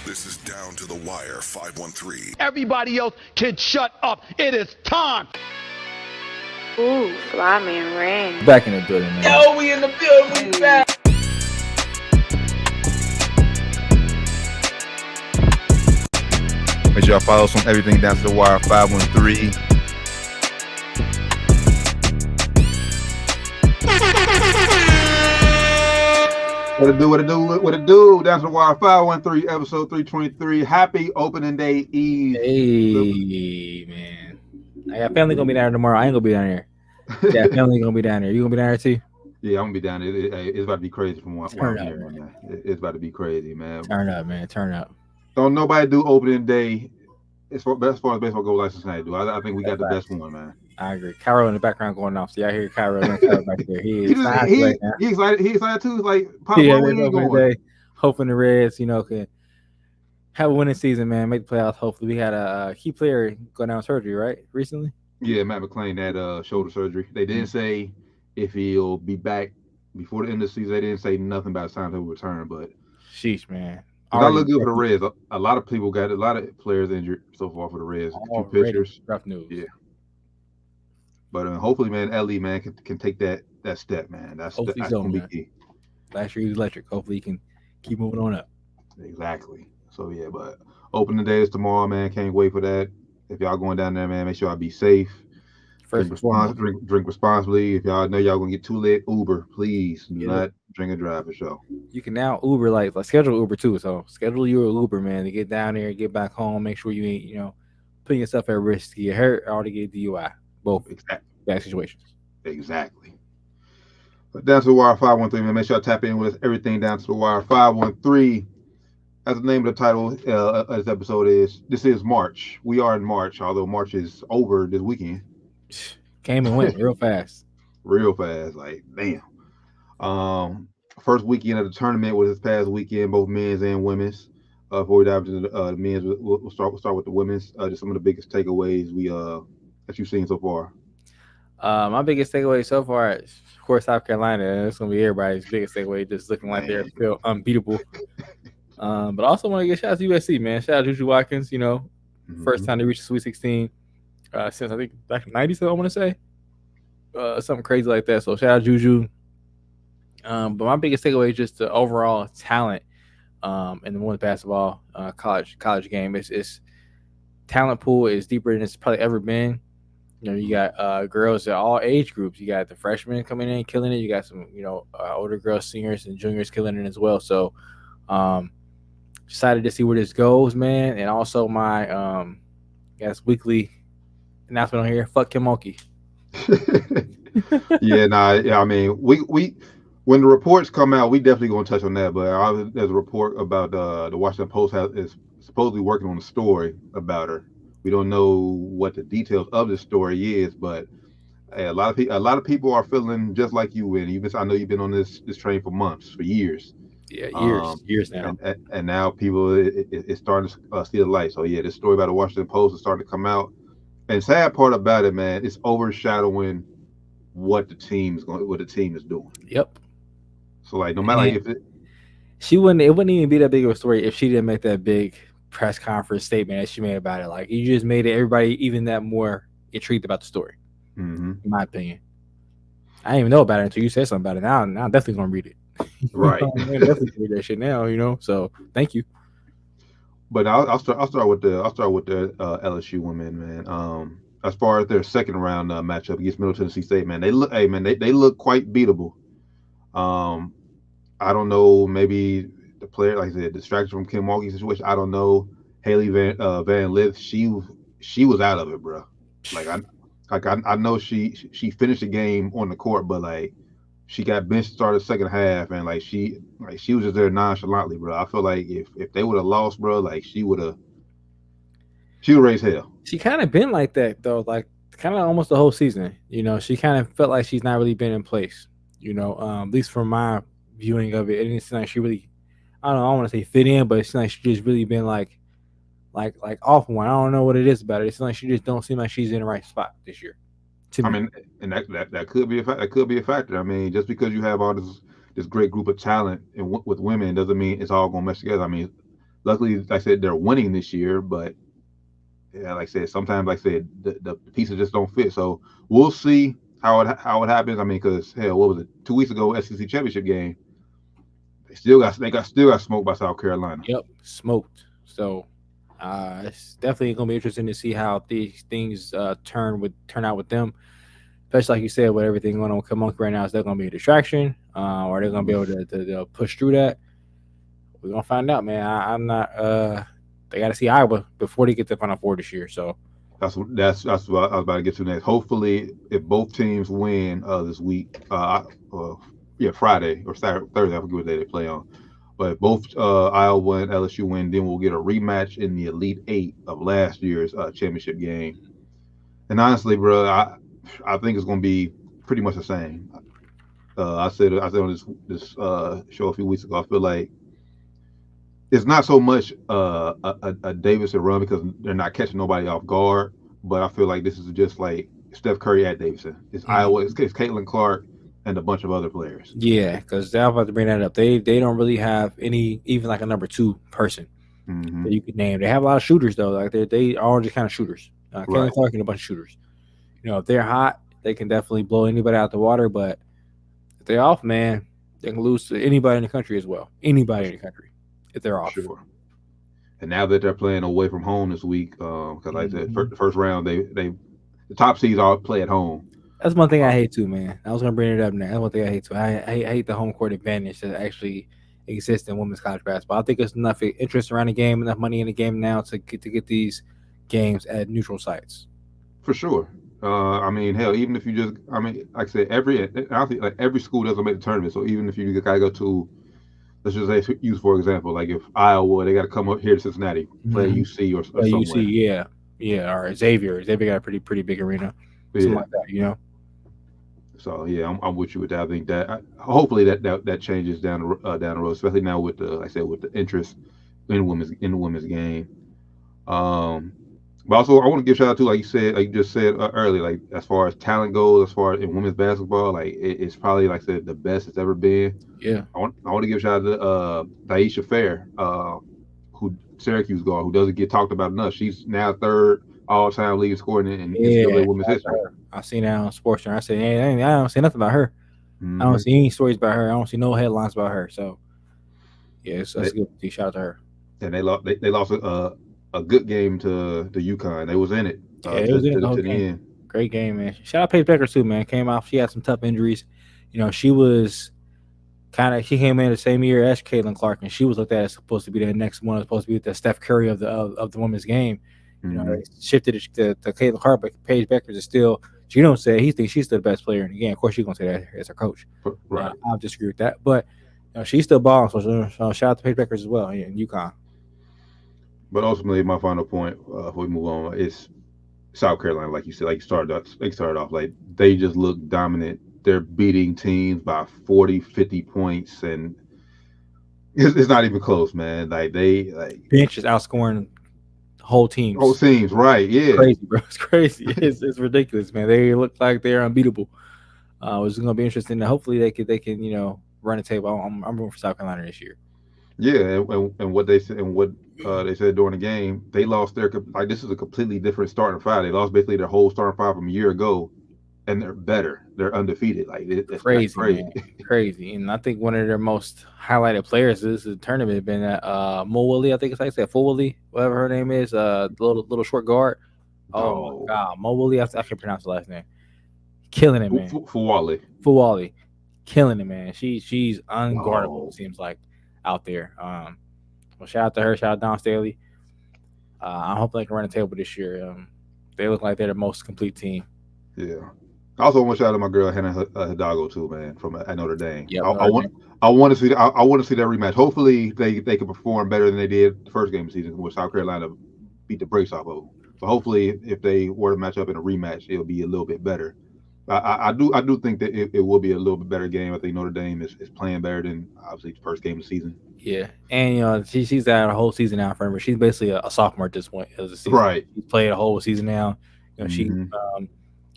This is Down to the Wire 513. Everybody else can shut up. It is time. Ooh, Fly Man Ring. Back in the building, man. Yo, we in the building, we back. Make sure y'all follow us on everything Down to the Wire 513. What it do? Down to the Wire 513, episode 323. Happy opening day Eve. Hey, man. I got family gonna be down there tomorrow. I ain't gonna be down there. Yeah, family gonna be down there. You gonna be down there too? Yeah, I'm gonna be down there. It's about to be crazy from what I'm hearing, man. It's about to be crazy, man. Turn up, man. Turn up. Don't nobody do opening day as far as baseball goes like Cincinnati do. I think we got the best one, man. I agree. Cairo in the background going off. See, I hear Cairo back there. He excited. He excited too. He's like, Pop, yeah, where you going? Hoping the Reds, can have a winning season, man. Make the playoffs. Hopefully, we had a key player go down surgery, right? Recently. Yeah, Matt McClain had shoulder surgery. They didn't say if he'll be back before the end of the season. They didn't say nothing about the time he'll return, but sheesh, man. I look good for the Reds. A lot of people got a lot of players injured so far for the Reds. Two pitchers. Rough news. Yeah. But hopefully, man, Ellie, man, can take that step, man. That's gonna be key. Last year he was electric. Hopefully he can keep moving on up. Exactly. So yeah, but opening day is tomorrow, man. Can't wait for that. If y'all going down there, man, make sure y'all be safe. Drink responsibly. If y'all know y'all gonna get too lit, Uber, please do not drink and drive for sure. You can now Uber like schedule Uber too. So schedule your Uber, man, to get down there, get back home. Make sure you ain't putting yourself at risk to get hurt or to get DUI. Both bad situations. Exactly. But Down to the Wire 513, man. Make sure I tap in with us. Everything Down to the Wire 513. As the name of the title of this episode is, this is March. We are in March, although March is over this weekend. Came and went real fast. Real fast, like damn. First weekend of the tournament was this past weekend, both men's and women's. Before we dive into the men's, we'll start with the women's. Just some of the biggest takeaways that you've seen so far. My biggest takeaway so far is, of course, South Carolina. It's gonna be everybody's biggest takeaway, just looking like they feel unbeatable. But I also want to give shout out to USC, man. Shout out to Juju Watkins. First time they reached the Sweet 16 since I think back in the 90s. I want to say something crazy like that. So shout out Juju. But my biggest takeaway is just the overall talent in the women's basketball college game. It's talent pool is deeper than it's probably ever been. You got girls at all age groups. You got the freshmen coming in killing it. You got some older girls, seniors, and juniors killing it as well. So excited to see where this goes, man. And also my weekly announcement on here. Fuck Kim Mulkey. I mean, we when the reports come out, we definitely gonna touch on that. But there's a report about the Washington Post is supposedly working on a story about her. We don't know what the details of the story is, but a lot of people are feeling just like you. And I know you've been on this train for months, for years. Yeah, years now. And now people it's starting to see the light. So yeah, this story about the Washington Post is starting to come out. And sad part about it, man, it's overshadowing what the team is doing. Yep. So like, no matter it wouldn't even be that big of a story if she didn't make that big press conference statement that she made about it. Like, you just made everybody even that more intrigued about the story. In my opinion, I didn't even know about it until you said something about it. Now I'm definitely gonna read it. Right. I'm definitely gonna read that shit now. So thank you. But I'll start with the LSU women, man. As far as their second round matchup against Middle Tennessee State, man, they look quite beatable. I don't know, maybe the player, like I said, distraction from Kim Mulkey's situation. I don't know. Haley Van Lith, she was out of it, bro. I know she finished the game on the court, but like she got benched started second half, and she was just there nonchalantly, bro. I feel like if they would have lost, bro, like she would raise hell. She kind of been like that though, like kind of almost the whole season. She kind of felt like she's not really been in place. At least from my viewing of it, it didn't seem like she really, I don't know, I don't want to say fit in, but it seems like she just really been like off one. I don't know what it is about it. It seems like she just don't seem like she's in the right spot this year. I mean, and that could be a factor. I mean, just because you have all this great group of talent and with women doesn't mean it's all gonna mesh together. I mean, luckily, like I said, they're winning this year, but yeah, like I said, sometimes, like I said, the pieces just don't fit. So we'll see how it happens. I mean, because hell, what was it? 2 weeks ago, SEC championship game, they got smoked by South Carolina. Yep, smoked. So it's definitely gonna be interesting to see how these things turn out with them. Especially like you said, with everything going on with Monkey right now, is there gonna be a distraction, or they're gonna be able to push through that? We're gonna find out, man. I'm not. They got to see Iowa before they get to Final Four this year. So That's what I was about to get to next. Hopefully, if both teams win this week, Friday or Saturday, Thursday, I forget what day they play on. But if both Iowa and LSU win, then we'll get a rematch in the Elite Eight of last year's championship game. And honestly, bro, I think it's going to be pretty much the same. I said on this show a few weeks ago, I feel like it's not so much a Davidson run because they're not catching nobody off guard, but I feel like this is just like Steph Curry at Davidson. It's Iowa, it's Caitlin Clark, and a bunch of other players. Yeah, because I'm about to bring that up. They don't really have any, even like a number 2 person that you could name. They have a lot of shooters though. Like they are just kind of shooters. Caitlin Clark and a bunch of shooters. You know, if they're hot, they can definitely blow anybody out the water. But if they're off, man, they can lose to anybody in the country as well. Anybody in the country. If they're off. Sure. And now that they're playing away from home this week, because like I said, the first round, the top seeds all play at home. That's one thing I hate too, man. I was gonna bring it up now. That's one thing I hate too. I hate the home court advantage that actually exists in women's college basketball. I think there's enough interest around the game, enough money in the game now to get these games at neutral sites. For sure. I mean, hell, even if you just, I mean, like I said, I think like every school doesn't make the tournament. So even if you gotta go to, let's just say, use for example, like if Iowa, they got to come up here to Cincinnati, play UC or somewhere. UC, yeah, or Xavier got a pretty big arena, something like that, you know. So yeah, I'm with you with that. I think that hopefully that changes down the road, especially now with like I said, with the interest in the women's game. But also I want to give shout out to, like you just said earlier, like as far as talent goes, as far as in women's basketball, like it's probably, like I said, the best it's ever been. Yeah. I want to give shout out to Daisha Fair, who Syracuse guard, who doesn't get talked about enough. She's now 3rd all-time leading scorer in NCAA women's history. I seen that on SportsCenter. I said, hey, I don't see nothing about her. I don't see any stories about her. I don't see no headlines about her. So yeah, that's good. Shout out to her. And they lost a good game to UConn. They was in it. It was in the end. Great game, man. Shout out Paige Becker too, man. Came off. She had some tough injuries. You know, she came in the same year as Caitlin Clark, and she was looked at as supposed to be the next one, supposed to be the Steph Curry of the women's game. You know, they shifted it to Caitlin Clark, but Paige Becker is still. She don't say he thinks she's still the best player in the game. Of course, she's gonna say that as her coach. Right. I'll disagree with that, but you know, she's still balling. So shout out to Paige Becker as well in UConn. But ultimately, my final point before we move on is South Carolina. Like you said, they started off like they just look dominant. They're beating teams by 40, 50 points, and it's not even close, man. Like bench is outscoring whole teams. Whole teams, right? Yeah, crazy, bro. It's crazy. It's ridiculous, man. They look like they're unbeatable. It's going to be interesting. Hopefully, they can run the table. I'm rooting for South Carolina this year. Yeah, and what they said they said during the game, they lost this is a completely different starting five. They lost basically their whole starting five from a year ago, and they're better. They're undefeated. Like it's crazy, crazy. And I think one of their most highlighted players this tournament has been Mo Willie. I think it's like I said, Willie, whatever her name is, the little short guard. Oh my God, Mo Willie. I can't pronounce the last name. Killing it, man. Fuwali, killing it, man. She's unguardable. It seems like out there. Well, shout out to her. Shout out Don Staley. I hope they can run the table this year. They look like they're the most complete team. Yeah. I also want to shout out to my girl Hannah Hidalgo too, man, from at Notre Dame. Yep, I want to see that rematch. Hopefully they can perform better than they did the first game of the season, where South Carolina beat the brakes off of them. So hopefully, if they were to match up in a rematch, it'll be a little bit better. I do think that it will be a little bit better game. I think Notre Dame is playing better than obviously the first game of the season. Yeah, and she's had a whole season now for her. She's basically a sophomore at this point of the season. Right. She's played a whole season now. She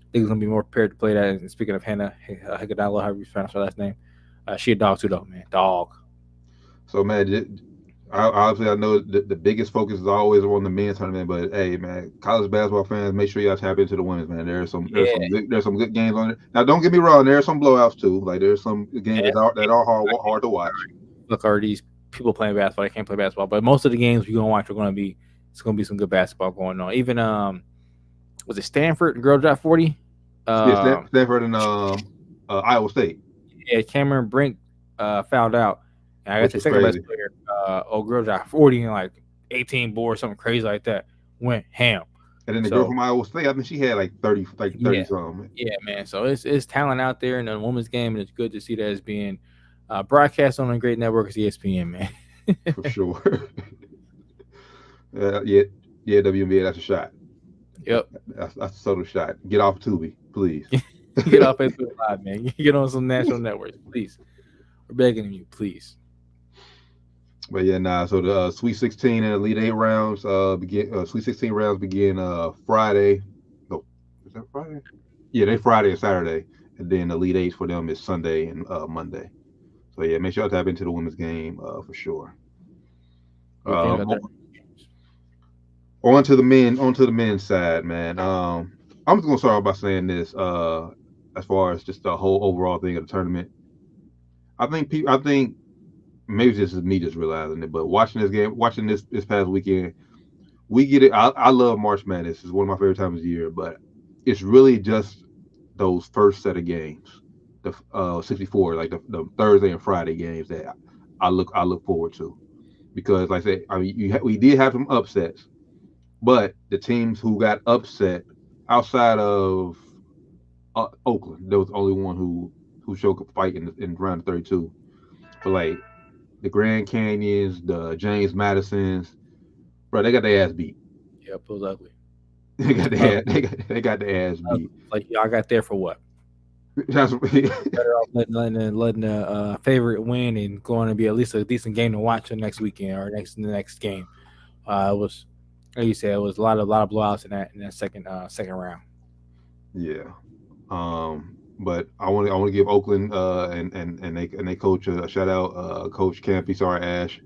I think is gonna be more prepared to play that. And speaking of Hannah Higginbotham, however you pronounce her last name, she a dog too, though, man. Dog. So, man, Obviously, I know the biggest focus is always on the men's tournament, but hey, man, college basketball fans, make sure y'all tap into the women's, man. There's some good games on it. Now, don't get me wrong, there are some blowouts too. Like there's some games that are hard to watch. Look, are these people playing basketball? They can't play basketball, but most of the games you're gonna watch are gonna be some good basketball going on. Even was it Stanford girl drop 40? Stanford and Iowa State. Yeah, Cameron Brink fouled out. And I got the second best player, girl dropped 40 and like 18 boards, something crazy like that. Went ham. And then the girl from Iowa State, I think she had like 30 something. Yeah, man. So it's talent out there in the women's game, and it's good to see that it's being broadcast on a great network as ESPN, man. For sure. Yeah, WNBA, that's a shot. Yep. That's a total shot. Get off Tubi, please. Get off Facebook Live, man. Get on some national networks, please. We're begging you, please. But yeah, so the Sweet 16 and Elite 8 rounds begin. Sweet 16 rounds begin Friday. No, is that Friday? Yeah, they Friday and Saturday, and then Elite 8 for them is Sunday and Monday. So yeah, make sure y'all tap into the women's game for sure. On to the men's side, man. I'm just gonna start off by saying this. As far as just the whole overall thing of the tournament, I think maybe this is me just realizing it, but watching this past weekend, we get it. I love March Madness. It's one of my favorite times of the year, but it's really just those first set of games, the 64, like the Thursday and Friday games that I look forward to, because like I said, I mean, we did have some upsets, but the teams who got upset outside of Oakland, there was only one who showed a fight in round 32, but like the Grand Canyons, the James Madisons, bro, they got their ass beat. Yep, it was ugly. They got their ass beat. Like y'all got there for what? Better off letting the favorite win and going to be at least a decent game to watch the next weekend or the next game. It was, like you said, it was a lot of blowouts in that second round. Yeah. But I want to give Oakland and they coach a shout out, Coach Campy, sorry Ash,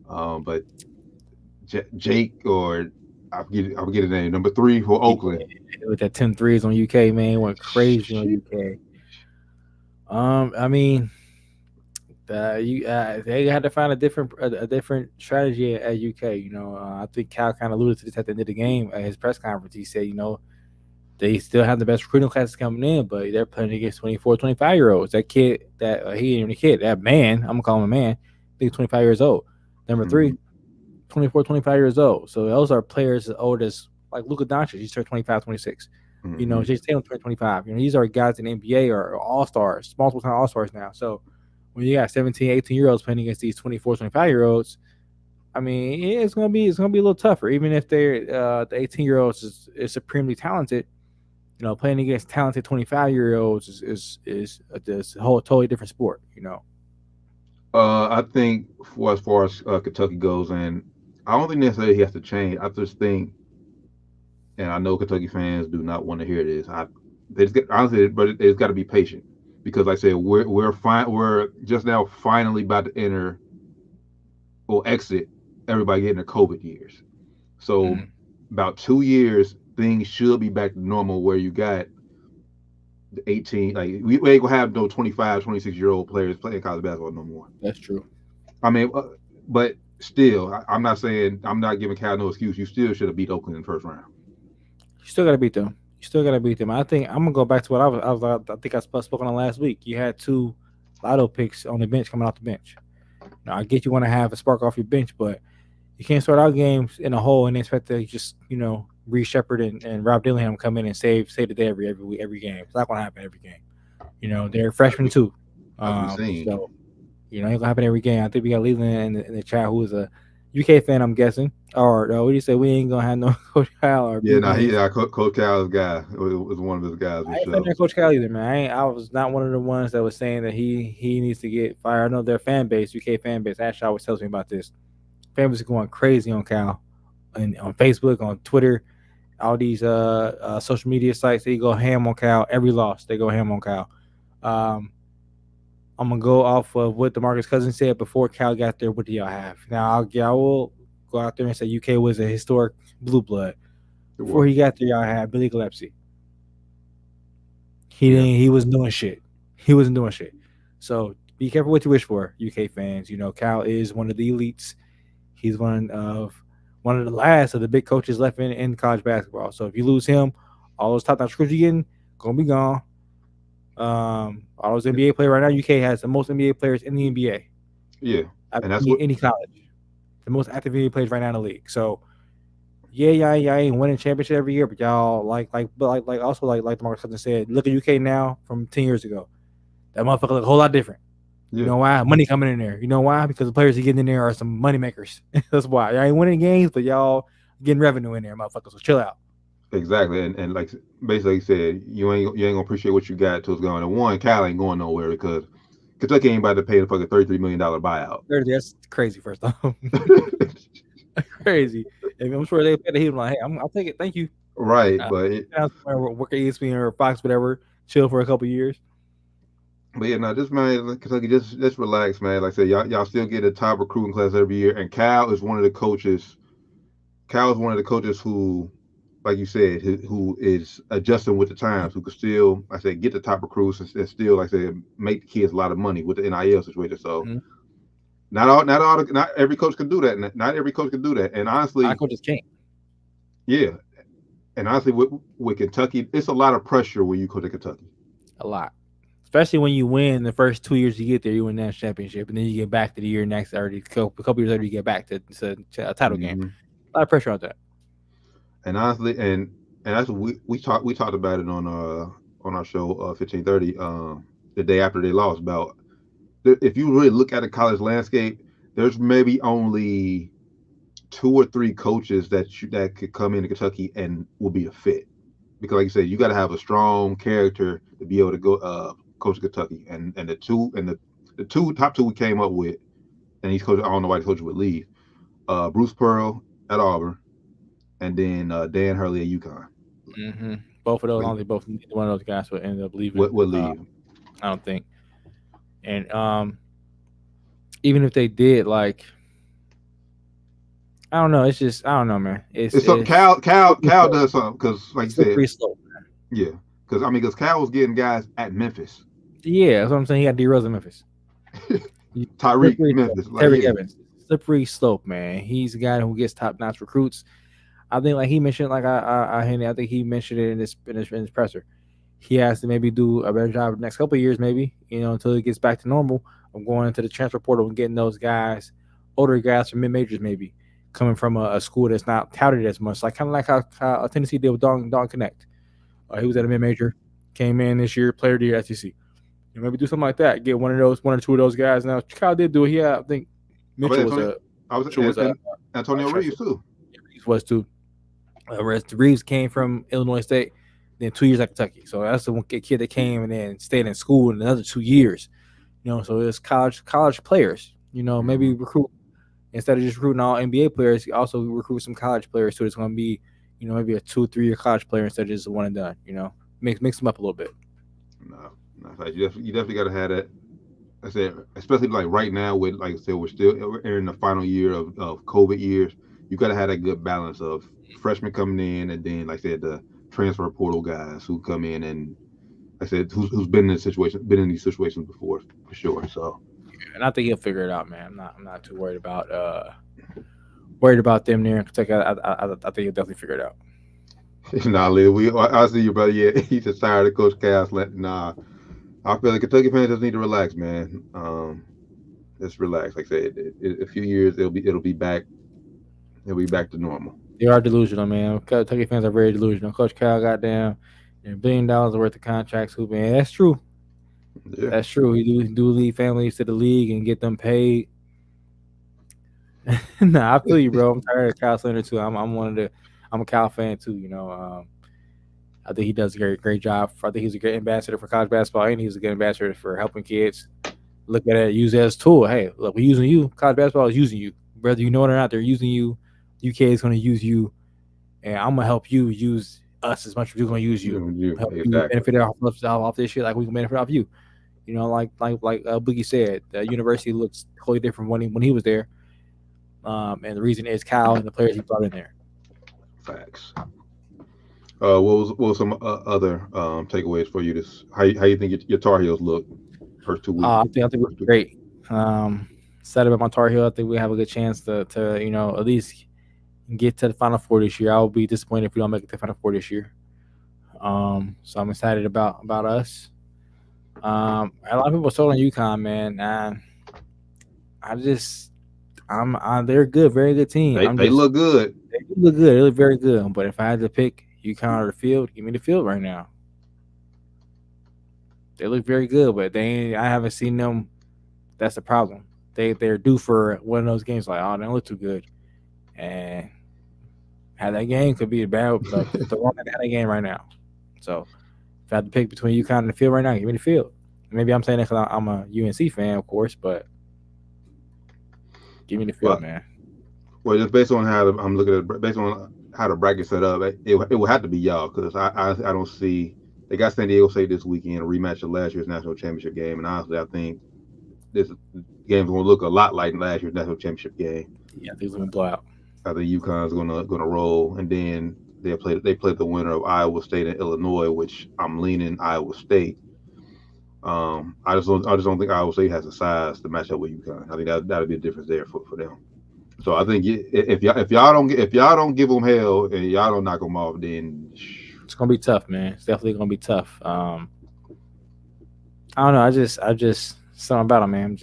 but Jake, or I forget his name, number 3 for Oakland. With that 10 threes on UK, man, went crazy on UK. I mean, they had to find a different strategy at UK. You know, I think Cal kind of alluded to this at the end of the game at his press conference. He said, you know, they still have the best recruiting classes coming in, but they're playing against 24, 25-year-olds. That kid, that man, I'm going to call him a man, I think 25 years old. Number 3, 24, 25 years old. So those are players as old as, like Luka Doncic. He's turned 25, 26. You know, Jason Tatum turned 25. You know, these are guys in the NBA or all-stars, multiple-time all-stars now. So when you got 17, 18-year-olds playing against these 24, 25-year-olds, I mean, it's gonna be a little tougher. Even if they're the 18-year-olds is supremely talented, you know, playing against talented 25-year-olds is a whole totally different sport, you know. I think as far as Kentucky goes, and I don't think necessarily he has to change. I just think, and I know Kentucky fans do not want to hear this. But it's got to be patient, because like I said, we're just now finally about to enter or exit everybody getting their COVID years. So about 2 years, things should be back to normal, where you got the 18, like we ain't gonna have no 25, 26-year-old players playing college basketball no more. That's true. I mean, but still, I'm not giving Cal no excuse. You still should have beat Oakland in the first round. You still got to beat them. I think I'm gonna go back to what I think I spoke on last week. You had 2 lotto picks on the bench coming off the bench. Now I get you want to have a spark off your bench, but you can't start out games in a hole and expect to just, you know, Bree Shepard and Rob Dillingham come in and save the day every game. It's not gonna happen every game. You know, they're freshmen too. So you know, it's gonna happen every game. I think we got Leland in the chat, who is a UK fan, I'm guessing. Or what do you say? We ain't gonna have no Coach Cal or Coach Cal's guy was one of his guys. I ain't fan Coach Cal either, man. I was not one of the ones that was saying that he needs to get fired. I know their fan base, UK fan base. Ash always tells me about this. Fan base is going crazy on Cal, and on Facebook, on Twitter, all these social media sites. They go ham on Cal. Every loss, they go ham on Cal. I'm gonna go off of what DeMarcus Cousins said before Cal got there. What do y'all have? Now I will go out there and say UK was a historic blue blood. Before he got there, y'all had Billy Gillespie. He wasn't doing shit. He wasn't doing shit. So be careful what you wish for, UK fans. You know, Cal is one of the elites. He's one of the last of the big coaches left in college basketball. So if you lose him, all those top-notch recruits you getting gonna be gone. All those NBA players right now, UK has the most NBA players in the NBA. Yeah, and that's any college. The most active NBA players right now in the league. So yeah, y'all ain't winning championship every year, but y'all like DeMarcus Cousins said, look at UK now from 10 years ago. That motherfucker look a whole lot different. Yeah. You know why? Money coming in there. You know why? Because the players that getting in there are some money makers. That's why. Y'all ain't winning games, but y'all getting revenue in there, motherfuckers. So chill out. Exactly. And like basically said, you ain't gonna appreciate what you got till it's gone. And one, Cal ain't going nowhere because Kentucky ain't about to pay the fucking $33 million buyout. That's crazy, first off. Crazy. And I'm sure they paid the heat. Like, hey, I'll take it. Thank you. Right, but work at ESPN or Fox, whatever. Chill for a couple years. But yeah, no, this man, Kentucky, just relax, man. Like I said, y'all still get a top recruiting class every year, and Cal is one of the coaches. Cal is one of the coaches who, like you said, who is adjusting with the times, who could still, like I said, get the top recruits and still, like I said, make the kids a lot of money with the NIL situation. So, not every coach can do that. Not every coach can do that. And honestly, I coaches can't. Yeah, and honestly, with Kentucky, it's a lot of pressure when you coach at Kentucky. A lot. Especially when you win the first 2 years you get there, you win that championship, and then you get back to the year next, or a couple years later, you get back to a title game. A lot of pressure on that. And honestly, and that's what we talked about it on our show 1530 the day after they lost. About if you really look at the college landscape, there's maybe only 2 or 3 coaches that could come into Kentucky and will be a fit, because like you said, you got to have a strong character to be able to go coach Kentucky, and the top two we came up with, and he's coach. I don't know why the coach would leave. Bruce Pearl at Auburn, and then Dan Hurley at UConn. Mm-hmm. Both of those, only one of those guys would end up leaving. Would leave. I don't think. And even if they did, like, I don't know. It's just, I don't know, man. It's something. Cal does something because, like you said, pretty slow. Yeah, because Cal was getting guys at Memphis. Yeah, that's what I'm saying. He got D-Rose in Memphis. Tyreek Memphis. Tyreek Evans. Slippery slope, man. He's a guy who gets top-notch recruits. I think, like he mentioned, like I think he mentioned it in his presser. He has to maybe do a better job the next couple of years, maybe, until he gets back to normal. I'm going into the transfer portal and getting those guys, older guys from mid-majors, maybe coming from a school that's not touted as much, like kind of like how Tennessee did with Don Connect. He was at a mid-major, came in this year, player of the year SEC. Maybe do something like that. Get one or two of those guys. Now Chicago did do it. Yeah, I think Mitchell Antonio Reeves too. Reeves was too. Reeves came from Illinois State, then 2 years at Kentucky. So that's the one kid that came and then stayed in school in another 2 years. So it's college players. Maybe recruit instead of just recruiting all NBA players. You also recruit some college players too. It's going to be, maybe a 2-3 year college player instead of just a one and done. Mix them up a little bit. No, you definitely got to have that. I said, especially like right now with, like I said, we're in the final year of COVID years. You got to have that good balance of freshmen coming in, and then, like I said, the transfer portal guys who come in and, like I said, who's been in these situations before, for sure. So, and I think he'll figure it out, man. I'm not too worried about them there in Kentucky. I think he'll definitely figure it out. I see you, brother. Yeah, he's just tired of Coach Cass. Nah, I feel like Kentucky fans just need to relax, man. Just relax. Like I said, a few years it'll be back. It'll be back to normal. They are delusional, man. Kentucky fans are very delusional. Coach Cal got down $1 billion worth of contracts. Man, that's true. Yeah. That's true. He do lead families to the league and get them paid. Nah, I feel you, bro. I'm tired of Cal Slater too. I'm a Cal fan too. I think he does a great job. I think he's a great ambassador for college basketball, and he's a good ambassador for helping kids look at it, use it as a tool. Hey, look, we're using you. College basketball is using you, whether you know it or not. They're using you. UK is going to use you, and I'm gonna help you use us as much as we're going to use you. Help you benefit off this shit like we can benefit off you. You know, like Boogie said, the university looks totally different when he was there. And the reason is Kyle and the players he brought in there. Facts. What was some other takeaways for you? How you think your Tar Heels look first 2 weeks? I think we're great. Excited about my Tar Heel. I think we have a good chance to at least get to the Final Four this year. I will be disappointed if we don't make it to the Final Four this year. So I'm excited about us. A lot of people sold on UConn, man. They're good, very good team. They look good. They look good. They look very good. But if I had to pick UConn or the field, give me the field right now. They look very good, but I haven't seen them. That's the problem. They're due for one of those games. Like, they don't look too good, and how that game could be bad. But the wrong had that game right now. So if I had to pick between UConn and the field right now, give me the field. Maybe I'm saying that because I'm a UNC fan, of course, but give me the field, man. Well, just based on how I'm looking at it, based on how the bracket set up, it will have to be y'all because I don't see they got San Diego State this weekend, a rematch of last year's national championship game, and honestly, I think this game's going to look a lot like last year's national championship game. Yeah, I think it's going to blow out. I think UConn's going to roll, and then they play the winner of Iowa State and Illinois, which I'm leaning Iowa State. I just don't think Iowa State has the size to match up with UConn. I think that'll be a difference there for them. So I think if y'all don't give them hell and y'all don't knock them off, then it's gonna be tough, man. It's definitely gonna be tough. I don't know. I just something about them, man.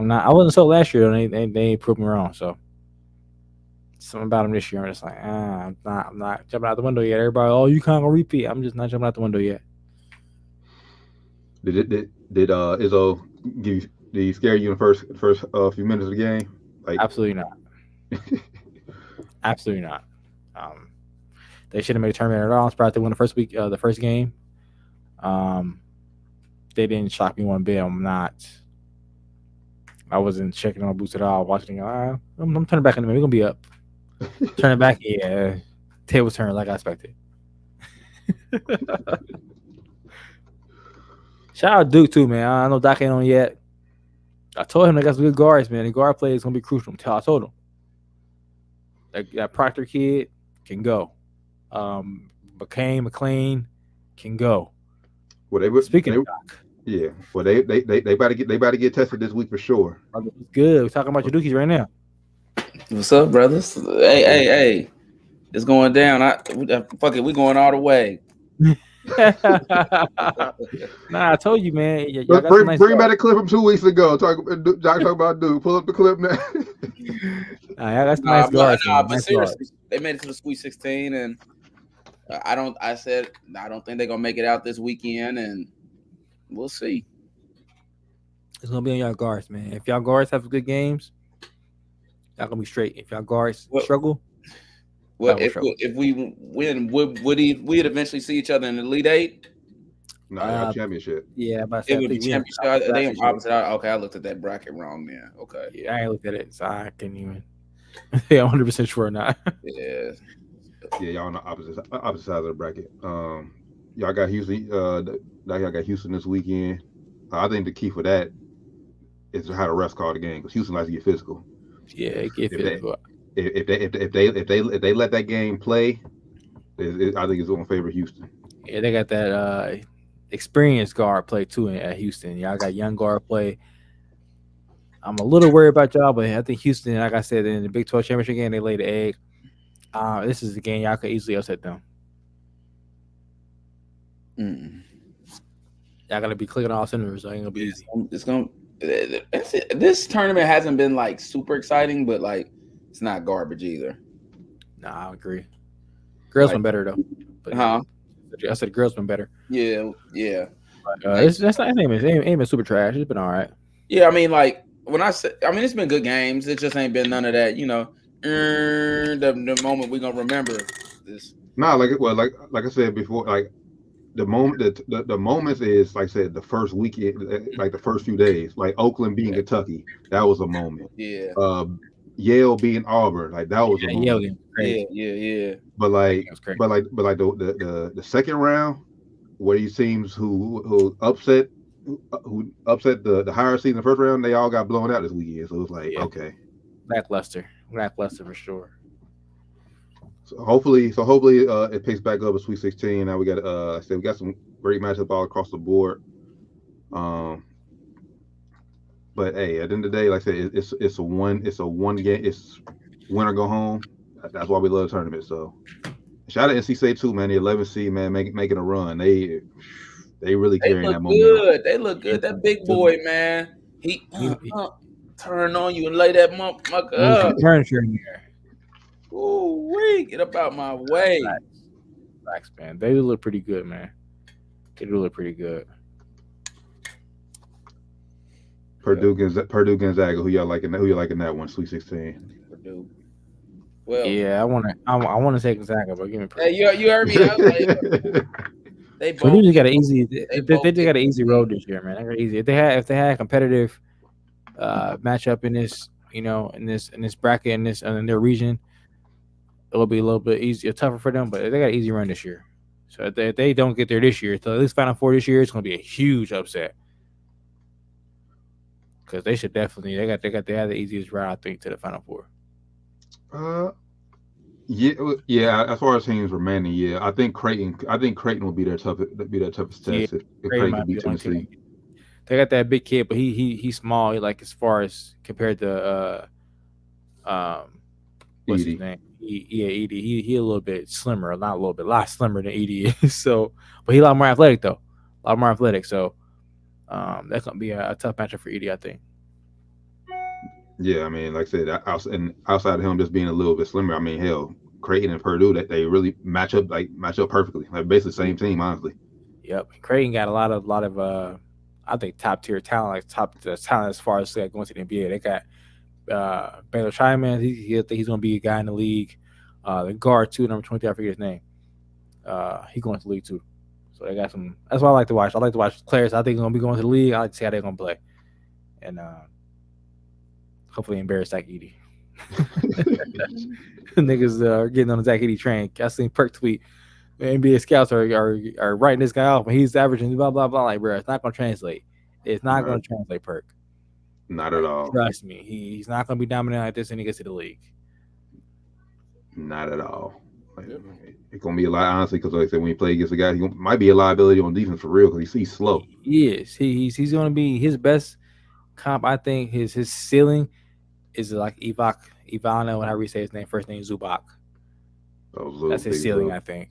I wasn't so last year. They proved me wrong. So something about them this year. I'm just like, I'm not jumping out the window yet. Everybody, UConn gonna repeat. I'm just not jumping out the window yet. Did Izzo did he scare you in the first few minutes of the game? Like, absolutely not. Absolutely not. They shouldn't have made a tournament at all. I'm surprised they won the first game. They didn't shock me one bit. I wasn't checking on my boots at all. Watching, I'm turning back in the minute. We're gonna be up. Turning back, yeah. Table turn like I expected. Shout out Duke too, man. I know Doc ain't on yet. I told him they got some good guards, man. The guard play is gonna be crucial. I told him that Proctor kid can go. McClain can go. Well, speaking of Doc, yeah. Well, they about to get tested this week for sure. Good. We're talking about your Dookies right now. What's up, brothers? Hey, it's going down. Fuck it, we going all the way. Nah, I told you, man. Bring back a clip from 2 weeks ago. Talk about Duke. Pull up the clip now. That's nice guards. But seriously, they made it to the Sweet 16, and I don't think they're gonna make it out this weekend, and we'll see. It's gonna be on y'all guards, man. If y'all guards have good games, y'all gonna be straight. If y'all guards struggle. Well, if we win, we'd eventually see each other in the Elite Eight? No, championship. Yeah, it would be championship. They opposite. Okay, I looked at that bracket wrong then. Okay. Yeah, I ain't looked at it, so I can't even. Yeah, 100% sure or not. Yeah. Yeah, y'all on the opposite sides of the bracket. Y'all got Houston. Y'all got Houston this weekend. I think the key for that is how the refs call the game because Houston likes to get physical. Yeah, get physical. If they let that game play, I think it's going to favor Houston. Yeah, they got that experienced guard play too at Houston. Y'all got young guard play. I'm a little worried about y'all, but I think Houston, like I said, in the Big 12 championship game, they laid the egg. This is a game y'all could easily upset them. Y'all gotta be clicking all cylinders, so it ain't gonna be easy. This tournament hasn't been like super exciting, but like it's not garbage either. Nah, I agree. Girls been better though. But, I said girls been better. Yeah. But, it's ain't been super trash. It's been all right. Yeah, I mean, like when it's been good games. It just ain't been none of that. The moment we gonna remember this. Nah, like I said before, like the moment the moments is like I said the first weekend, like the first few days, like Oakland beating Kentucky, that was a moment. Yeah. Yale beating Auburn, like that was a moment. Yeah. But the second round, where he seems who upset who upset the higher seed in the first round, they all got blown out this weekend. So it's like, okay. Lackluster for sure. So hopefully, it picks back up at Sweet 16. Now we got we got some great matchups all across the board. But hey, at the end of the day, like I said, it's a one game, it's win or go home. That's why we love the tournament. So shout out to NC State too, man. The 11 seed, man, making a run. They really carrying that momentum. They look good. That big boy, man. He turn on you and lay that motherfucker up. Furniture in there. Ooh, wee, get up out my way. Relax, man. They look pretty good, man. They do look pretty good. Purdue Gonzaga. Who y'all liking that one? Sweet 16. Purdue. Well, yeah, I want to say Gonzaga, but give me Purdue. Hey, you heard me. I was like, they both. Purdue just got an easy. They just got an easy road this year, man. They got easy. If they had a competitive matchup in this, in this bracket in their region, it'll be a little bit easier, tougher for them. But they got an easy run this year. So if they don't get there this year, so at least Final Four this year, it's going to be a huge upset. Because they should definitely they have the easiest route, I think, to the Final Four. Yeah. As far as teams remaining, yeah, I think Creighton will be their toughest test if Creighton can beat Tennessee. They got that big kid, but he's small. He, like, as far as compared to what's his name? Edie. He a little bit slimmer, not a little bit, a lot slimmer than Edie is. So, but he a lot more athletic though. So. That's gonna be a tough matchup for Edie, I think. Yeah, I mean, like I said, outside of him just being a little bit slimmer, I mean, hell, Creighton and Purdue, that they really match up perfectly. Like basically the same team, honestly. Yep, Creighton got a lot of I think top tier talent, like top talent as far as going to the NBA. They got Baylor Chapman. He's gonna be a guy in the league. The guard too, number 23, I forget his name. He's going to the league too. So they got some. That's what I like to watch. I like to watch players I think are gonna be going to the league. I like to see how they're gonna play, and hopefully embarrass Zach Edey. Niggas are getting on the Zach Edey train. I seen Perk tweet. The NBA scouts are writing this guy off, and he's averaging blah blah blah. Like, bro, it's not gonna translate. It's not gonna translate, Perk. Not at all. Trust me, he's not gonna be dominant like this when he gets to the league. Not at all. It's gonna be a lot, honestly, because like I said, when you play against a guy, he might be a liability on defense for real because he's slow. He is. He's gonna be his best comp. I think his ceiling is like Ivana, whenever you say his name, first name Zubac. That's his ceiling, I think.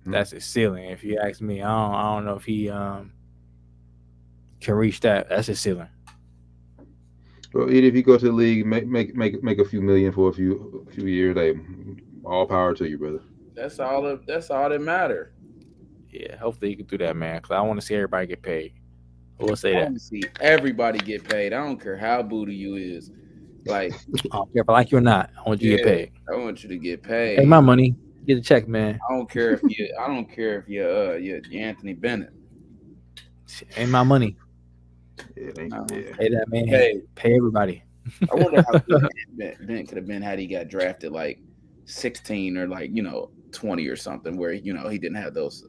That's his ceiling. If you ask me, I don't know if he can reach that. That's his ceiling. Well, Edie, if you go to the league, make a few million for a few years, hey, all power to you, brother. That's all that matter. Yeah, hopefully you can do that, man. Because I want to see everybody get paid. I will say that. I want to see everybody get paid. I don't care how booty you is. Like, I don't care if I like you or not. I want you to get paid. I want you to get paid. Hey, my money. Get a check, man. I don't care if you're Anthony Bennett. Ain't my money. Yeah. Pay that man. Pay everybody. I wonder how good Ben could have been had he got drafted like 16 or like 20 or something, where he didn't have those.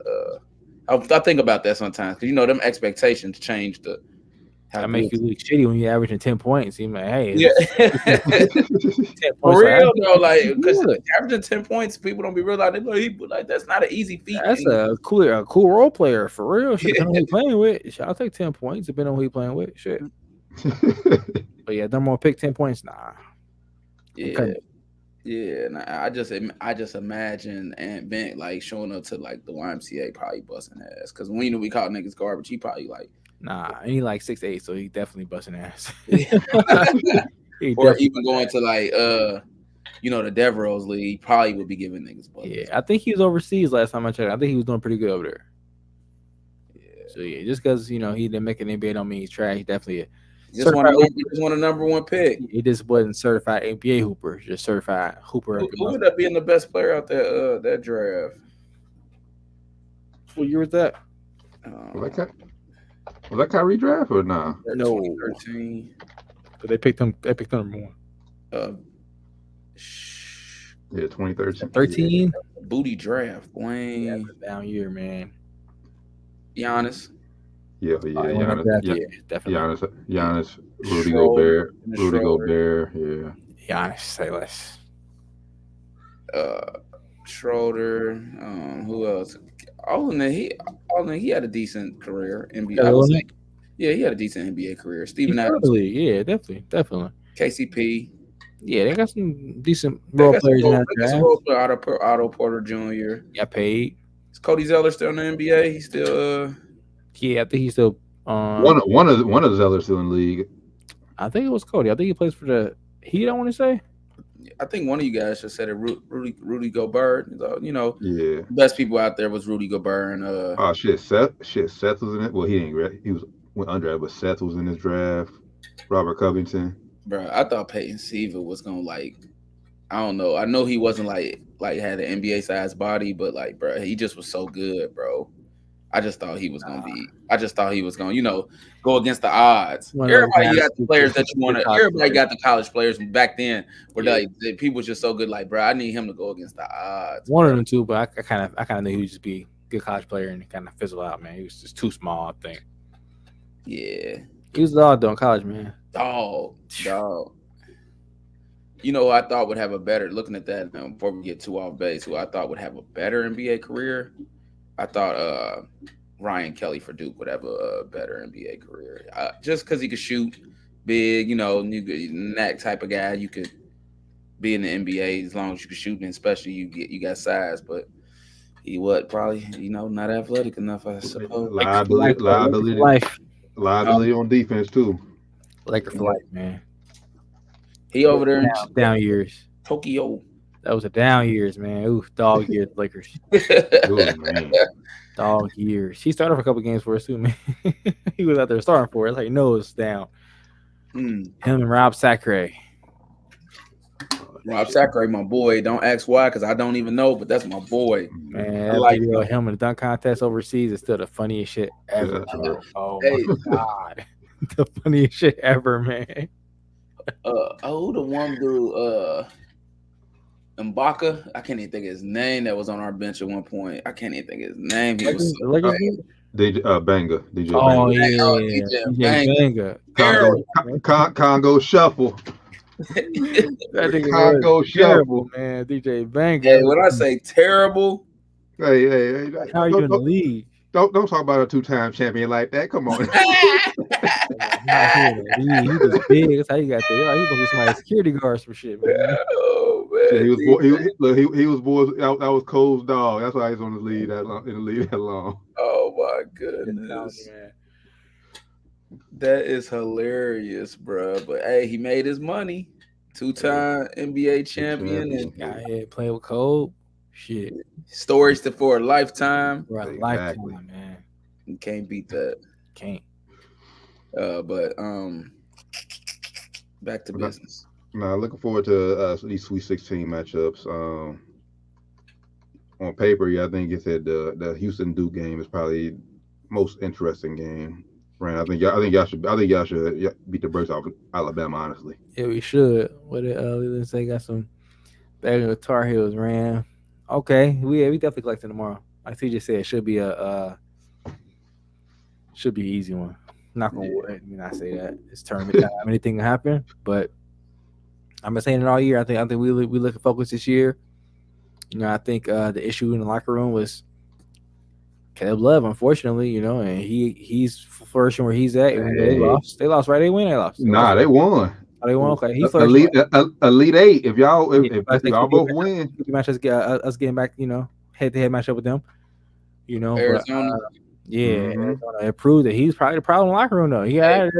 I think about that sometimes because them expectations change the. That makes you look shitty when you're averaging 10 points. You're like, hey, 10 for real though, like because averaging 10 points, people don't be realizing like that's not an easy feat. That's a cool role player for real. Depending on who he's playing with, I'll take 10 points depending on who he's playing with. Shit. But yeah, don't want to pick 10 points. Nah. Yeah. Yeah, and I just imagine Aunt Bent like showing up to like the YMCA probably busting ass because when we call niggas garbage, he probably like. Nah, and he like 6'8", so he definitely busting ass. Or even going to like the Devereaux's league, probably would be giving niggas buttons. Yeah, I think he was overseas last time I checked. I think he was doing pretty good over there. Yeah. So yeah, just because he didn't make an NBA don't mean he's trash. He definitely just want a number one pick. He just wasn't certified NBA hooper, just certified hooper. Who ended up being the best player out there that draft? What year was that? Was that Kyrie draft or nah? No, 2013. But they picked him. They picked number one. Yeah, 2013. 13. Booty draft, Wayne. Yeah, down year, man. Giannis. Yeah, Giannis. Yeah, definitely. Giannis, Rudy Schroeder, Gobert, yeah. Giannis, say less. Schroeder. Who else? He had a decent career. NBA. I would say, yeah, he had a decent NBA career. Steven Adams. Yeah, definitely. KCP. Yeah, they got some decent role players in that draft. Otto Porter Jr. Got paid. Is Cody Zeller still in the NBA? He's still. Yeah, I think he's still. One of Zeller's still in the league. I think it was Cody. I think he plays for the Heat. I want to say. I think one of you guys just said it. Rudy Gobert. Yeah. Best people out there was Rudy Gobert and. Seth was in it. Well, he ain't ready. He went under, but Seth was in his draft. Robert Covington. Bro, I thought Peyton Siva was gonna I don't know. I know he wasn't like had an NBA size body, but bro, he just was so good, bro. I just thought he was gonna go against the odds. Everybody got the players that you want to. Everybody got the college players back then, where people was just so good. Bro, I need him to go against the odds. One of them too, but I kind of knew he would just be a good college player and kind of fizzle out, man. He was just too small, I think. Yeah, he was a dog though in college, man. Dog. You know who I thought would have a better, looking at that before we get too off base, who I thought would have a better NBA career? I thought Ryan Kelly for Duke would have a better NBA career. Just because he could shoot big, that type of guy. You could be in the NBA as long as you could shoot, and especially you got size, but he probably not athletic enough, I suppose. Liability on defense too. Laker for life, man. He over there down years. Tokyo. That was a down years, man. Ooh, dog years, Lakers. Man. Dog years. He started for a couple games for us too, man. He was out there starting for it. Nose down. Him and Rob Sacre. Rob Sacre, my boy. Don't ask why, because I don't even know, but that's my boy. Man, that video of him in the dunk contest overseas is still the funniest shit ever. Yeah. Oh my God. The funniest shit ever, man. The one dude, Mbaka, I can't even think of his name. That was on our bench at one point. I can't even think of his name. He was Banga. DJ Banga. Congo Shuffle. Congo Shuffle, man. DJ Banga. Hey, when I say terrible, hey, how are you in the league? Don't talk about a two-time champion like that. Come on. He was big. That's how he got there. He supposed to be somebody's security guards for shit, man. Oh man. He was boys. That was Cole's dog. That's why he's on the lead that long. Oh my goodness. That is hilarious, bro. But hey, he made his money. Two-time NBA champion and got ahead playing with Cole. Shit. Stories for a lifetime. For a lifetime, man. You can't beat that. Can't. But back to business. Nah, looking forward to these Sweet 16 matchups. On paper, I think it's the Houston Duke game is probably most interesting game. Right, I think y'all should beat the brakes off Alabama. Honestly, yeah, we should. What did Leland say? Got some back with Tar Heels, ran. Okay, we definitely collecting tomorrow. Like CJ said, it should be an easy one. Not gonna wood. I mean, I say that it's tournament time. Anything can happen, but I've been saying it all year. I think we look at focus this year. I think the issue in the locker room was Caleb Love, unfortunately, and he's flourishing where he's at. And they lost, right? They win, they lost. Nah, they won. Oh, they won. Okay, he's Elite Eight. If y'all both win, match us getting back, head-to-head matchup with them. Arizona. Arizona. It proved that he's probably the problem in the locker room, though.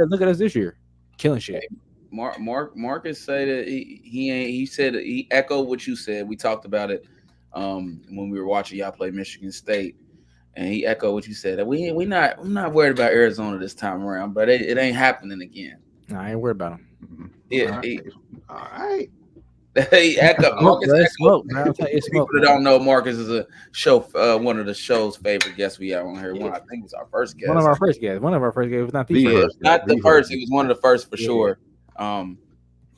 Look at us this year, killing shit. Marcus said that he said he echoed what you said. We talked about it when we were watching y'all play Michigan State. And he echoed what you said. That we're not worried about Arizona this time around, but it ain't happening again. No, I ain't worried about him. All right. He echoed. People that don't know, Marcus is a show, one of the show's favorite guests we have on here. I think it was our first guest. One of our first guests. Not the first. Not the first. It was one of the first for sure.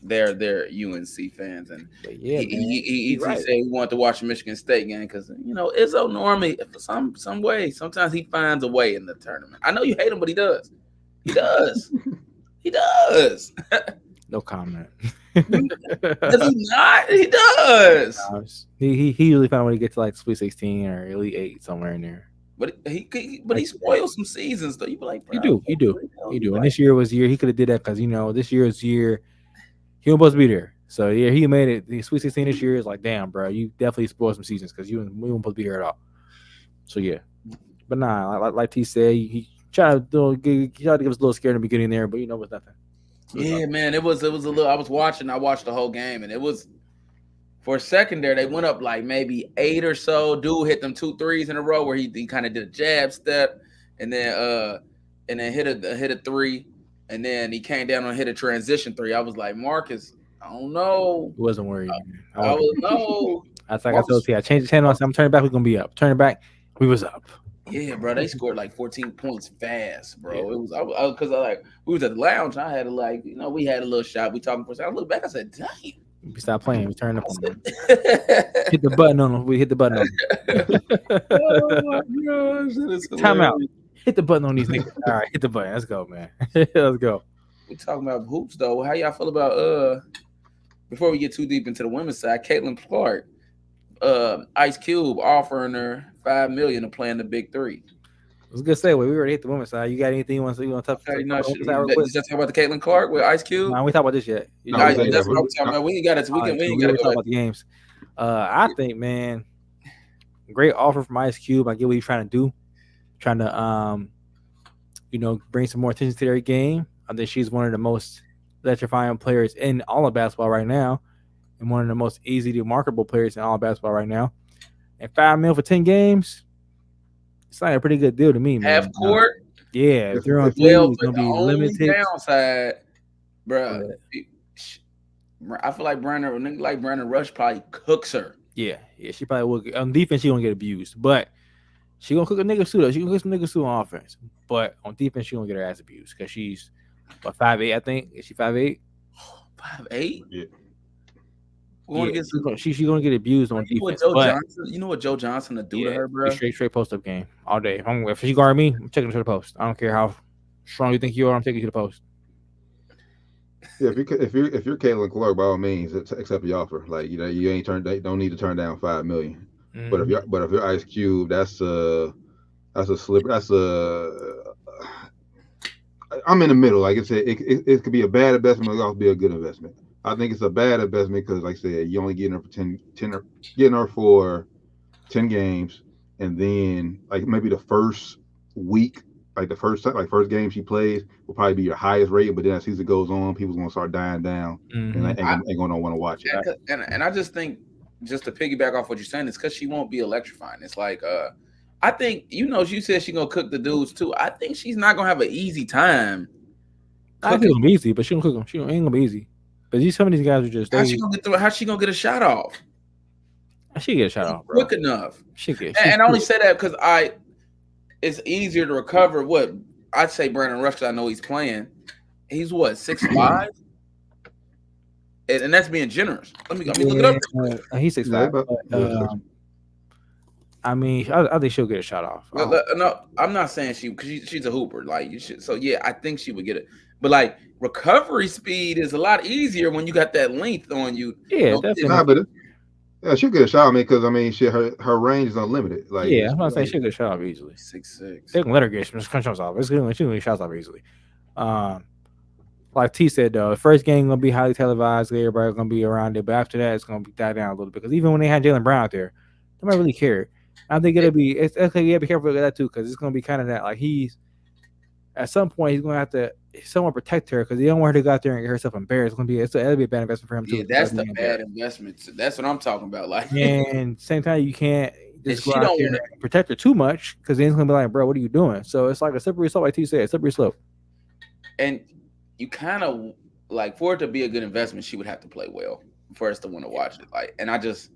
they're UNC fans, and But yeah, man, he right. said he wanted to watch the Michigan State game because Izzo normally for some way sometimes he finds a way in the tournament. I know you hate him, but he does. He does. He does. No comment. Does he not? He does. He usually found when he gets to like Sweet 16 or Elite 8 somewhere in there. But he spoiled some seasons though. You be like, He do. And this year was the year he could have did that because this year's year he was supposed to be there. So yeah, he made it. The Sweet 16 this year is like, damn, bro, you definitely spoiled some seasons because we weren't supposed to be here at all. So yeah, but nah, like T said, he tried to give us a little scare in the beginning there, but it was nothing. Yeah, man, it was a little. I watched the whole game, and it was for a second there. They went up like maybe 8 or so. Dude hit them 2 threes in a row where he kind of did a jab step, and then hit a 3, and then he came down and hit a transition 3. I was like, Marcus, I don't know. He wasn't worried. I was no. That's like I told you. I changed the channel. I said, I'm turning back. We're gonna be up. Turning back. We was up. Yeah, bro, they scored like 14 points fast, bro. Yeah. It was because we was at the lounge. I had to we had a little shot. We talking for a second. I looked back. I said, "Damn." We stopped playing. We turned up on them. Hit the button on them. We hit the button on them. Oh my gosh, time out. Hit the button on these niggas. All right, hit the button. Let's go, man. Let's go. We talking about hoops though. How y'all feel about before we get too deep into the women's side, Caitlin Clark, Ice Cube offering her $5 million to play in the Big Three. I was gonna say, we already hit the women's side. You got anything you want to talk about? Did you just talk about the Caitlin Clark with Ice Cube? No, we talk about this yet. That's what I'm talking about. We ain't got it. We ain't got to talk about the games. I think, man, great offer from Ice Cube. I get what he's trying to do, trying to bring some more attention to their game. I think she's one of the most electrifying players in all of basketball right now, and one of the most easy to marketable players in all of basketball right now. And $5 million for 10 games, it's like a pretty good deal to me, man. Half court, yeah. If they're on three, it's gonna be limited. Downside, bro. I feel like Brandon Rush probably cooks her. Yeah. She probably will. On defense, she gonna get abused, but she gonna cook a nigga too. Though she gonna cook some niggas too on offense, but on defense, she gonna get her ass abused because she's 5'8". I think is she 5'8"? 5'8"? Yeah. She's gonna get abused on defense. You know what Joe Johnson to do to her, bro? Straight post up game all day. If she guard me, I'm taking her to the post. I don't care how strong you think you are. I'm taking you to the post. Yeah, if you're Caitlin Clark, by all means, accept the offer. Like you ain't don't need to turn down $5 million. Mm-hmm. But if you're Ice Cube, that's a slip. I'm in the middle. Like I said, it could be a bad investment, or it could also be a good investment. I think it's a bad investment because, like I said, you only getting her for getting her for 10 games, and then like maybe the first week, like the first game she plays will probably be your highest rated. But then as season goes on, people's gonna start dying down, and ain't gonna want to watch it. And I just think, just to piggyback off what you're saying, it's because she won't be electrifying. It's like I think she said she's gonna cook the dudes too. I think she's not gonna have an easy time. I think it's gonna be easy, but she gonna cook them. She ain't gonna be easy. But some of these guys are just. How's she gonna get a shot off? She get a shot off, bro. Quick enough. And I only say that because it's easier to recover. What I'd say, Brandon Rush, because I know he's playing. He's what 6'5", and that's being generous. Let me look it up. He's 6'5". I mean, I think she'll get a shot off. No, I'm not saying because she's a hooper. Like you should. So yeah, I think she would get it. But like recovery speed is a lot easier when you got that length on you. Yeah, definitely. She'll get a shot. I mean, because her range is unlimited. Like I'm gonna say she'll get a shot off easily. 6'6". They can let her get some shots off. She's gonna get shots off easily. Like T said though, the first game gonna be highly televised. Everybody's gonna be around it, but after that, it's gonna die down a little bit. Because even when they had Jaylen Brown out there, they might really care. I think it'll be. It's okay. You have to be careful with that too, because it's gonna be kind of that. Like at some point he's gonna have to somewhat protect her because he don't want her to go out there and get herself embarrassed. It'll be a bad investment for him too. Yeah, that's the bad investment. That's what I'm talking about. Like, and same time you can't just go out there and protect her too much because then it's gonna be like, bro, what are you doing? So it's like a slippery slope, like T said, slippery slope. And you kind of like for it to be a good investment, she would have to play well for us to want to watch it. Like, and I think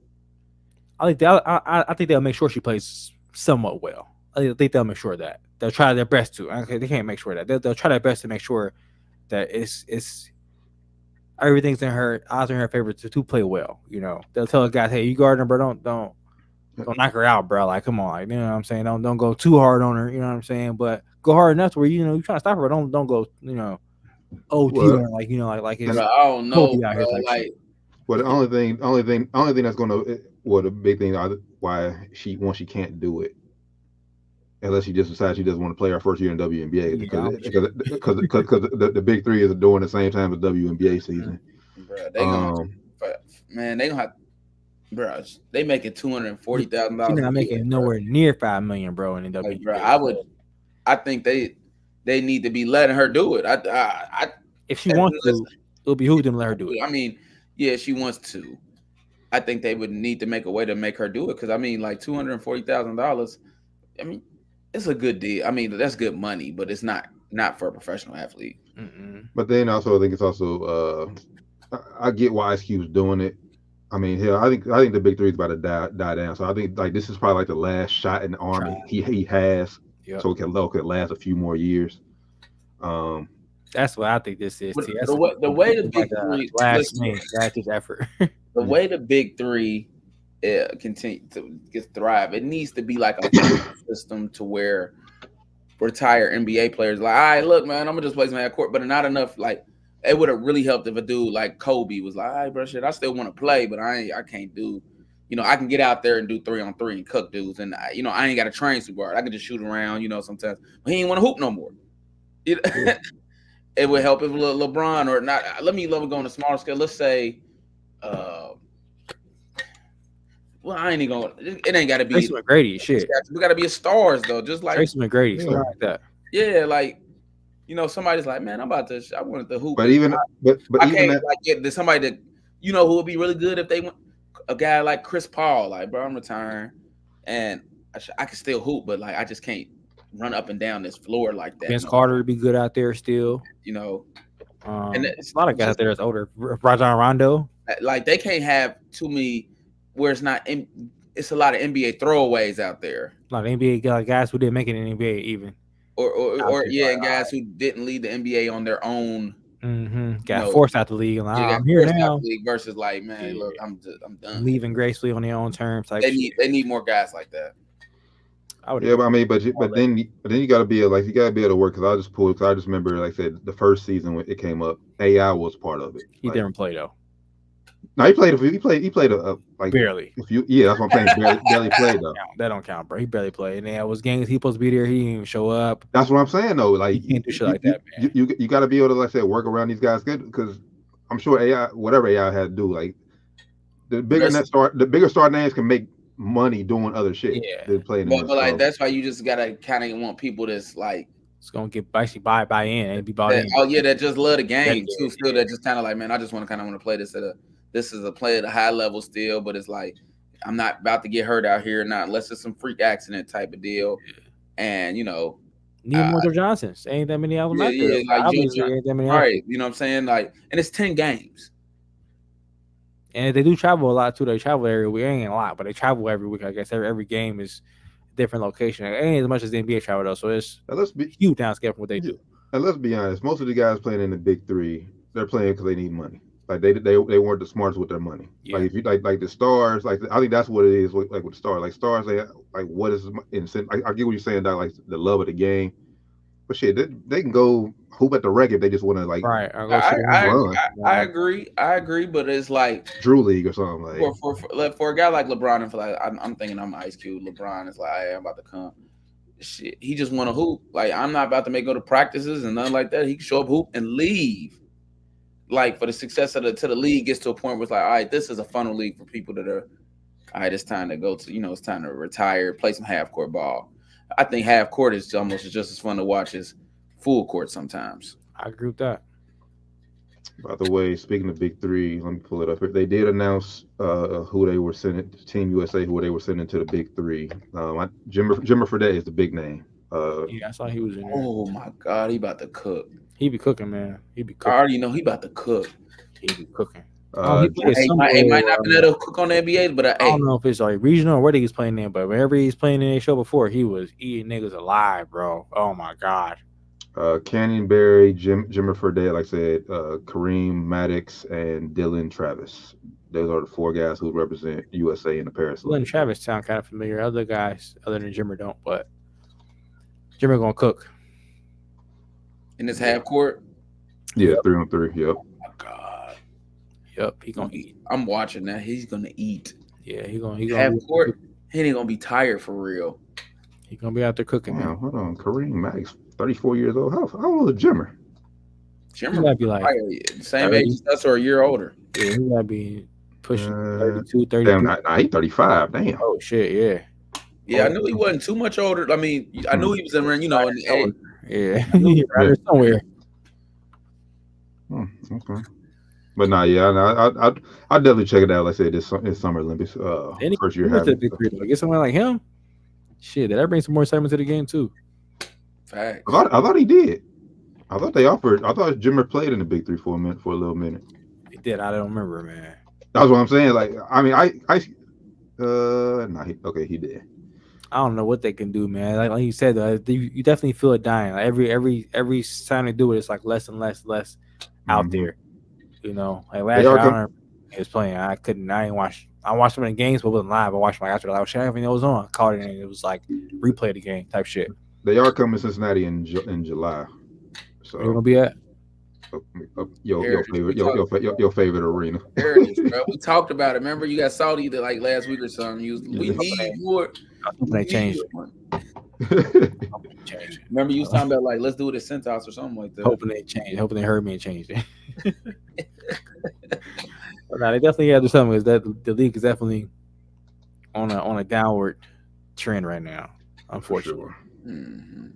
they'll make sure she plays somewhat well. I think they'll make sure of that. They'll try their best to. Okay, they can't make sure of that. They'll try their best to make sure that it's everything's in her odds are in her favor to play well. You know, they'll tell the guys, hey, you guard her, bro, don't knock her out, bro. Like, come on, like, you know what I'm saying? Don't go too hard on her, you know what I'm saying? But go hard enough to where you trying to stop her, but don't go, OT on her, like like it's Bro, I don't know, Kobe out here bro. type Like, shit. Well, the only thing that's gonna, well, the big thing why she can't do it, unless she just decides she doesn't want to play her first year in WNBA, because the big three is doing the same time as WNBA season. Bro, they gonna have, bro. They making $240,000. She's not making nowhere near $5 million, bro, in the WNBA. Bro, I think they need to be letting her do it. If she wants to, it'll behoove them to let her do it. I mean, yeah, she wants to. I think they would need to make a way to make her do it, because I mean, like $240,000. I mean, it's a good deal. I mean, that's good money, but it's not for a professional athlete. Mm-mm. But then also, I think it's also I get why Ice Cube's doing it. I mean, hell, I think the big three is about to die down. So I think like this is probably like the last shot in the arm he has. Yep. So it can last a few more years. That's what I think this is. The way the big three last effort. The way the big three continue to thrive, it needs to be like a system to where retired NBA players like, all right, look, man, I'm gonna just play some half court, but not enough. Like, it would have really helped if a dude like Kobe was like, all right, bro, shit, I still want to play, but I can't do. I can get out there and do 3-on-3 and cook dudes, and I ain't got to train super hard. I can just shoot around, sometimes. But he ain't want to hoop no more. It would help if LeBron or not. Let me go on a smaller scale. Let's say, well, I ain't even going. It ain't got to be Tracy McGrady. Shit, we got to be a stars though. Just like Tracy McGrady, something like that. Yeah, like somebody's like, man, I wanted to hoop. But even I can't get somebody that who would be really good if they went a guy like Chris Paul. Like, bro, I'm retiring, and I can still hoop, but like I just can't run up and down this floor like that. Vince Carter would be good out there still. And it's a lot of guys out there that's older. Rajon Rondo. Like, they can't have too many where it's not. It's a lot of NBA throwaways out there. A lot of NBA guys who didn't make it in the NBA even. And guys who didn't lead the NBA on their own. Mm-hmm. Got forced out the league. Like, I'm here now. Versus like, man, look, I'm done. Leaving gracefully on their own terms. They need more guys like that. But then you gotta be able to work. Because I just remember, like I said, the first season when it came up, AI was part of it. He didn't play though. No, he played like barely. That's what I'm saying. Barely played though. That don't count, bro. He barely played. And there was games he supposed to be there. He didn't even show up. That's what I'm saying though. Like, you can't do shit like that, man. You got to be able to, like I said, work around these guys good, because I'm sure whatever AI had to do, like the bigger star names can make money doing other shit. Yeah. Than playing. But like, that's why you just gotta kind of want people that's like, it's gonna get basically buy in and be bought in. Oh yeah, that just love the game too. Still, that just kind of like, man, I just want to play this this is a play at a high level still, but it's like, I'm not about to get hurt out here, not unless it's some freak accident type of deal. And need more Joe Johnsons. Ain't that many albums out there. Like, ain't that many. Right, you know what I'm saying? Like, and it's 10 games. And they do travel a lot too. They travel every week. Ain't a lot, but they travel every week. I guess every game is a different location. It ain't as much as the NBA travel though, so it's huge downscale from what they do. And let's be honest, most of the guys playing in the big three, they're playing because they need money. Like they weren't the smartest with their money. Yeah. Like if you like the stars, like I think that's what it is. Like with the stars, like stars, they like what is incentive? I get what you're saying, that like the love of the game, but shit, they can go hoop at the rec if they just want to like. Right. I agree, but it's like Drew League or something like. For a guy like LeBron, and for like I'm thinking I'm Ice Cube. LeBron is like, hey, I'm about to come. Shit, he just want to hoop. Like, I'm not about to go to practices and nothing like that. He can show up, hoop, and leave. Like, for the success of the league gets to a point where it's like, all right, this is a funnel league for people that are, all right, it's time to go to, it's time to retire, play some half court ball. I think half court is almost just as fun to watch as full court sometimes. I agree with that. By the way, speaking of big three, let me pull it up here. They did announce who they were sending, Team USA, who they were sending to the big three. Jimmer Fredette is the big name. I saw he was in there. Oh my God, he about to cook. He be cooking, man. He be cooking. I already know he about to cook. He be cooking. He might not be able to cook on the NBA, but I don't know if it's like regional or where he's playing in, but whenever he's playing in a show before, he was eating niggas alive, bro. Oh my God. Canyon Berry, Jimmer Fredette, like I said, Kareem Maddox, and Dylan Travis. Those are the 4 guys who represent USA in the Paris Dylan Olympics. Travis sound kind of familiar. Other guys, other than Jimmer, don't. But Jimmer gonna cook. In this half court. Yeah, 3-on-3. Yep. Oh my God. Yep, he gonna eat. I'm watching that. He's gonna eat. Yeah, he gonna Half court. He ain't gonna be tired for real. He gonna be out there cooking. Now, hold on, Kareem Maddox, 34 years old. How old is Jimmer? Jimmer might be like same age as us or a year older. Yeah, he gotta be pushing 32, 30. Damn, he's 35. Damn. Oh shit, yeah. Yeah, I knew he wasn't too much older. I mean, I knew he was around, in the age. Yeah, right there somewhere. Okay. But nah, yeah, I definitely check it out. Like I said, this Summer Olympics. First year having. Get someone like him. Shit, that brings some more excitement to the game too. Facts. I thought he did. I thought they offered. I thought Jimmer played in the Big 3 for a little minute. He did. I don't remember, man. That's what I'm saying. Like, I mean, he did. I don't know what they can do, man. Like you said, you definitely feel it dying. Like every time they do it, it's like less and less out there. You know, like last year, he was playing. I ain't watch. I watched some of the games, but it wasn't live. I watched my after. I was everything that was on. I caught it, and it was like replay the game type shit. They are coming to Cincinnati in July. So where you gonna be at? Your favorite arena. Heritage, bro. We talked about it. Remember, you got Saudi like last week or something. We need more. They changed. Remember, you was talking about like let's do it at Centos or something like that. Hoping they change. Hoping they heard me and changed it. But now they definitely have to do something because that the league is definitely on a downward trend right now. Unfortunately. Sure. Mm-hmm.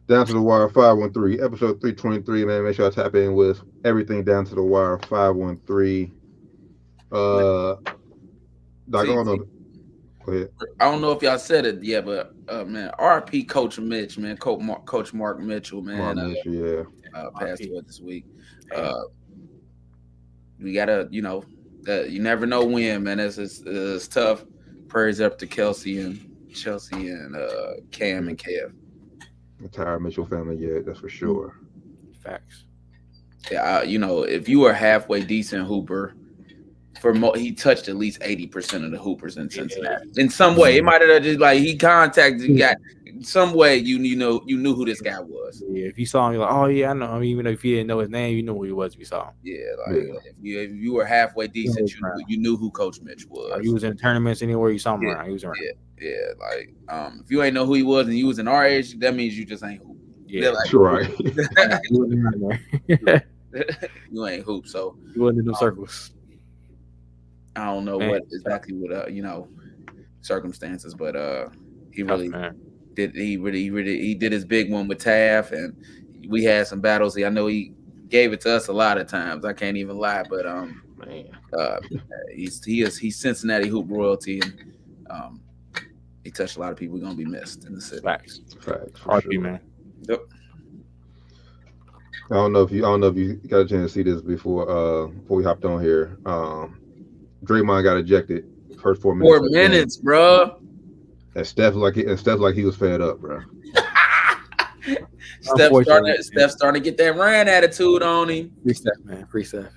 Down to the Wire 513, episode 323, man. Make sure I tap in with everything Down to the Wire 513. Doc, I don't know. Go ahead. I don't know if y'all said it yet, but man, RP Coach Mitch, man, Coach Mark Mitchell, man. Passed away this week. We gotta, you never know when, man. It's tough. Prayers up to Kelsey and Chelsea and Cam and Kev. Entire Mitchell family, yeah, that's for sure. Facts. Yeah, if you were halfway decent hooper, he touched at least 80% of the hoopers in Cincinnati in some way. It might have just like he contacted got some way. You knew who this guy was. Yeah, if you saw him, you're like, oh yeah, I know him. Even if you didn't know his name, you knew who he was if you saw him. Yeah, if you were halfway decent, you knew who Coach Mitch was. Like he was in tournaments anywhere you saw him around. He was around. Yeah, like if you ain't know who he was and you was in our age, that means you just ain't hoop. Yeah, like, right. You ain't hoop, so you wasn't in them circles. I don't know what circumstances, but he really did. He did his big one with Taft, and we had some battles. I know he gave it to us a lot of times. I can't even lie, but he's Cincinnati hoop royalty, and he touched a lot of people. We're gonna be missed in the city. Facts. RP, man. Yep. I don't know if you got a chance to see this before we hopped on here. Draymond got ejected first 4 minutes. 4 minutes, bro. And Steph like he was fed up, bro. Steph starting to get that Rand attitude on him. Free Steph, man. Free Steph.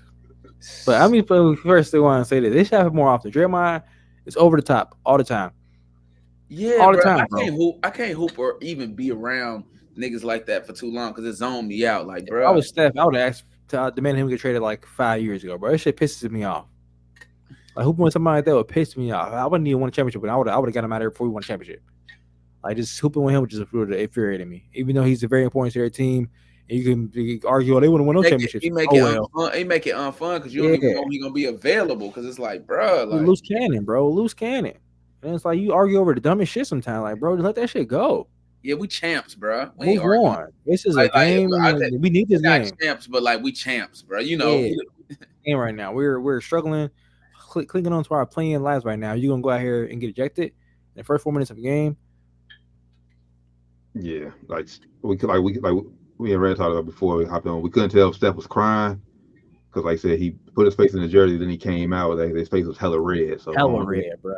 But I mean, first I want to say that they should have it more often. Draymond is over the top all the time. Yeah, all the time. I can't hoop or even be around niggas like that for too long because it zoned me out. Like, bro, if I was Steph, I would have asked to demand him to get traded like 5 years ago, bro. That shit pisses me off. Like hooping with somebody like that would piss me off. I wouldn't even win a championship, but I would have got him out of here before we won a championship. Like just hooping with him would just infuriate me. Even though he's a very important to their team, and you can argue, oh, they wouldn't win no championships. He make it unfun because you don't even know he's gonna be available. Because it's like, bro, like loose cannon, bro, loose cannon. And it's like you argue over the dumbest shit sometimes. Like, bro, just let that shit go. Yeah, we champs, bro. We move on. This is a game. We need this game. Champs, but like we champs, bro. Game right now. We're struggling, clinging on to our playing lives right now. You gonna go out here and get ejected in the first 4 minutes of the game? Yeah, we had Red talked about before we hopped on. We couldn't tell if Steph was crying because, like I said, he put his face in the jersey, then he came out. His face was hella red. So hella red, bro.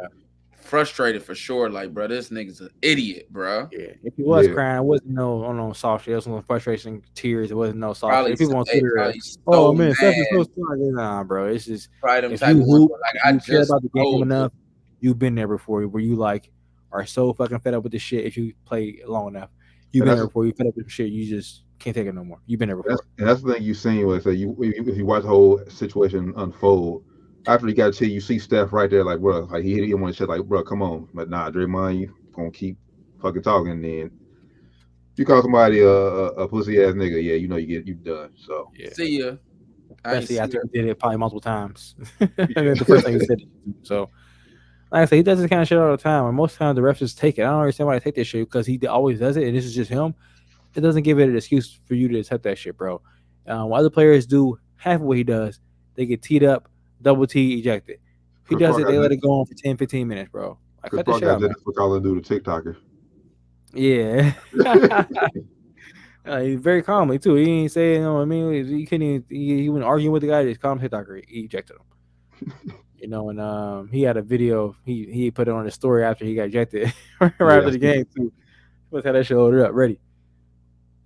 frustrated for sure. Like, bro, this nigga's an idiot, bro. Yeah, if he was Yeah. crying, it wasn't no soft shit. It was no frustration, tears. It wasn't no soft Probably shit. People on they Twitter, probably oh so man, Steph is so mad. strong. Nah, bro. It's just Probably them if type you of ones hoop, where, like, if I you care just about the game told enough, you've been there before. Where you like are so fucking fed up with this shit. If you play long enough, you've And been that's there before. You fed up with shit. You just can't take it no more. You've been there before. that's the thing you seen was that if you watch the whole situation unfold, after he got to you see Steph right there, like, bro, like he hit him on the shit, like, bro, come on. But nah, Draymond, you gonna keep fucking talking. Then if you call somebody a pussy ass nigga, yeah, you know you done. So Yeah. See ya. I ain't Especially see after her. he did it probably multiple times. And then the first time he said it. So, like I said, he does this kind of shit all the time. And most times the refs just take it. I don't understand why they take this shit because he always does it. And this is just him. It doesn't give it an excuse for you to accept that shit, bro. While other players do half of what he does, they get teed up, double T, ejected. He does it, they let it go on for 10, 15 minutes, bro. Like, cut this shit out, man. for calling dude a TikToker. Yeah. He's very calmly, too. He ain't saying, you know what I mean? He couldn't even, he went arguing with the guy, just called him TikToker. He ejected him. You know, and he had a video. He put it on his story after he got ejected right after the game, too. He must have that shit loaded up, ready.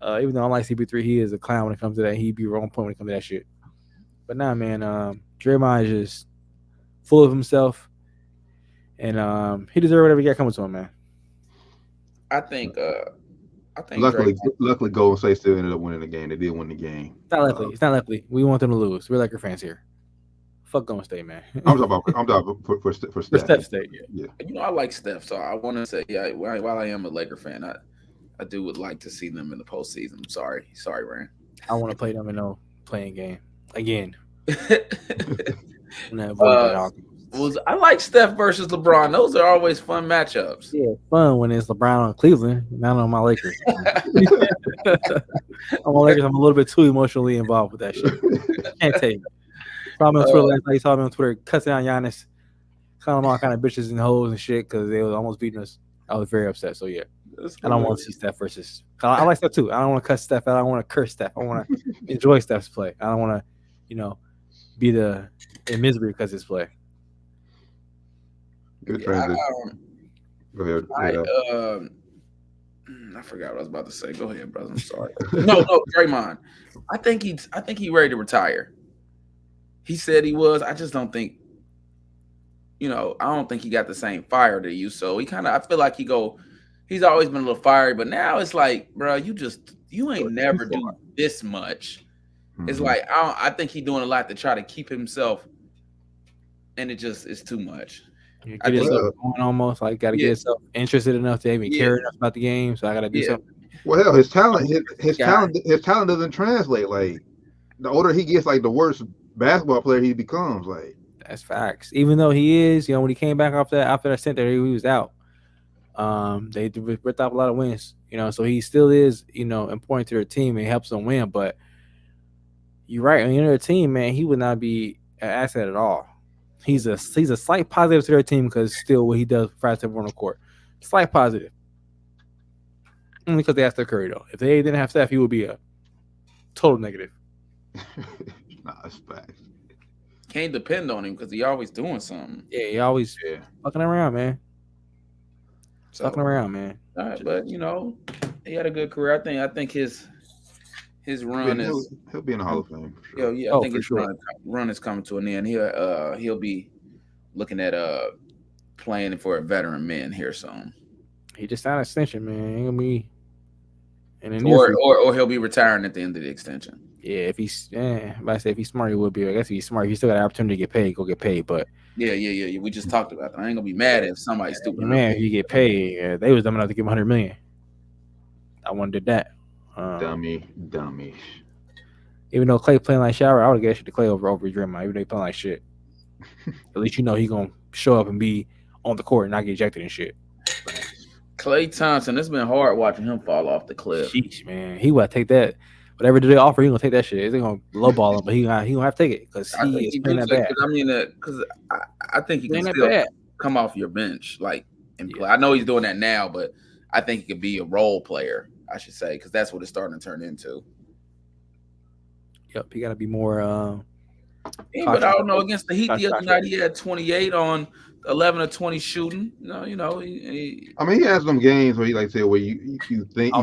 Even though I like CP3, he is a clown when it comes to that. He'd be wrong point when it comes to that shit. But nah, man, Draymond is just full of himself, and he deserves whatever he got coming to him, man. I think luckily Golden State still ended up winning the game. They did win the game. It's not luckily. It's not luckily. We want them to lose. We're Laker fans here. Fuck Golden State, man. I'm talking about for Steph. For Steph State, yeah. You know, I like Steph, so I want to say, yeah. While I am a Laker fan, I do would like to see them in the postseason. I'm sorry, Rand. I want to play them in no playing game again. I like Steph versus LeBron. Those are always fun matchups. Yeah, fun when it's LeBron on Cleveland, not on my Lakers. On my Lakers, I'm a little bit too emotionally involved with that shit. Can't take it. Probably on Twitter last night. You saw me on Twitter cussing out Giannis, calling them all kind of bitches and hoes and shit because they was almost beating us. I was very upset. So yeah, I don't want to see Steph versus. I like Steph too. I don't want to cuss Steph out. I don't want to curse Steph. I want to enjoy Steph's play. I don't want to, be in misery because of his play. Good transition. Go ahead. I forgot what I was about to say. Go ahead, brother. I'm sorry. No, Draymond. I think he's ready to retire. He said he was. I just don't think. I don't think he got the same fire to you. So I feel like he's always been a little fiery, but now it's like, bro, you ain't never do this much. Mm-hmm. It's like I think he's doing a lot to try to keep himself, and it's too much. You get yourself going almost like got to get yourself interested enough to even care enough about the game. So I got to do something. Well, hell, his talent doesn't translate. Like the older he gets, like the worse basketball player he becomes. Like that's facts. Even though he is, when he came back after that center, he was out. They ripped off a lot of wins. So he still is, important to their team and helps them win. But you're right. When you're a team, man, he would not be an asset at all. He's a slight positive to their team because still what he does for Steph on the court. Slight positive. Only because they have Steph Curry, though. If they didn't have Steph, he would be a total negative. Nah, that's facts. Can't depend on him because he always doing something. Yeah, he always fucking around, man. Fucking around, man. All right, but he had a good career. I think his run he'll be in the Hall of Fame. For sure. I think his run is coming to an end. He'll be looking at playing for a veteran man here soon. He just signed an extension, man. Ain't gonna be or he'll be retiring at the end of the extension. Yeah, if he's if he's smart, he would be. I guess if he's smart, if he still got an opportunity to get paid, go get paid. But yeah. We just talked about that. I ain't gonna be mad if somebody's stupid. Man, if you get paid, they was dumb enough to give him $100 million. I wouldn't did that. Dummy. Even though Clay playing like shower, I would get shit to Clay over Draymond. Even though he playing like shit, at least he gonna show up and be on the court and not get ejected and shit. Klay Thompson, it's been hard watching him fall off the cliff. Sheesh, man, he would take that. Whatever they offer, he gonna take that shit. They're gonna lowball him, but he gonna have to take it because he is playing that bad. Because I think he can still come off your bench, and play. I know he's doing that now, but I think he could be a role player. I should say, because that's what it's starting to turn into. Yep, he got to be more Yeah, but I don't know. Against the Heat the other night, he had 28 on 11 or 20 shooting. I mean, he has some games where he like said where you think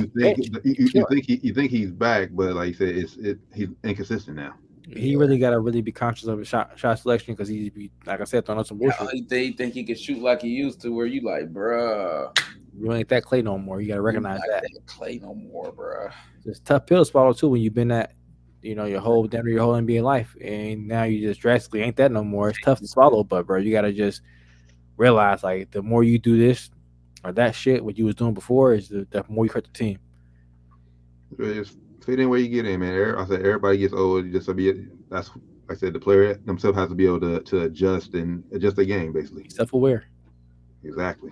he's back, but like you said, he's inconsistent now. He really got to really be conscious of his shot selection because he's like I said, throwing out some bullshit. They think he can shoot like he used to, where you like, bruh. You ain't that Clay no more. You got to recognize that. Clay no more, bruh. It's a tough pill to swallow too when you've been that, your whole NBA life, and now you just drastically ain't that no more. It's tough to swallow, but bro, you got to just realize like the more you do this or that shit, what you was doing before, is the more you hurt the team. Just fit in where you get in, man. I said everybody gets old. You just that's like I said, the player themselves has to be able to adjust the game, basically. Self-aware. Exactly.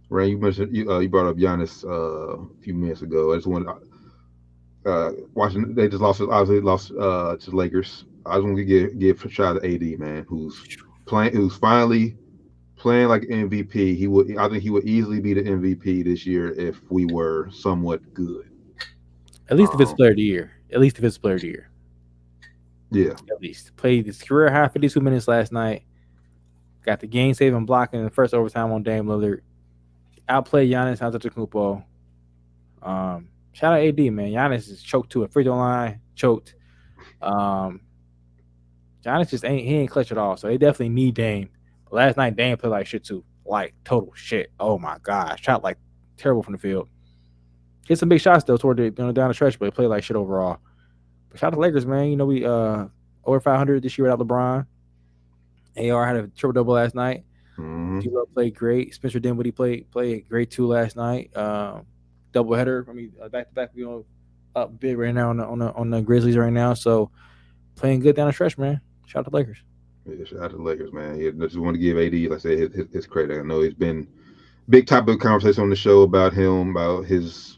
Ray, you mentioned you brought up Giannis a few minutes ago. I just wanted watching. They just obviously lost to the Lakers. I just want to give a shout out to AD, man, who's finally playing like MVP. I think he would easily be the MVP this year if we were somewhat good. At least if it's player of the year. Yeah. At least played his career high 52 minutes last night. Got the game saving blocking in the first overtime on Dame Lillard. Outplayed Giannis Antetokounmpo. Shout out AD, man. Giannis is choked to a free throw line, choked. Giannis just ain't clutch at all. So they definitely need Dame. But last night Dame played like shit too. Like total shit. Oh my gosh. Shot like terrible from the field. Hit some big shots though toward the down the stretch, but he played like shit overall. But shout out to Lakers, man. We over 500 this year without LeBron. AR had a triple double last night. D-Lo played great. Spencer Dinwiddie played great too last night. Doubleheader. I mean, back to back. Up big right now on the Grizzlies right now. So playing good down the stretch, man. Shout out to Lakers. Yeah, shout out to the Lakers, man. Yeah, I just want to give AD, like I said, his credit. I know he's been big topic of conversation on the show about him, about his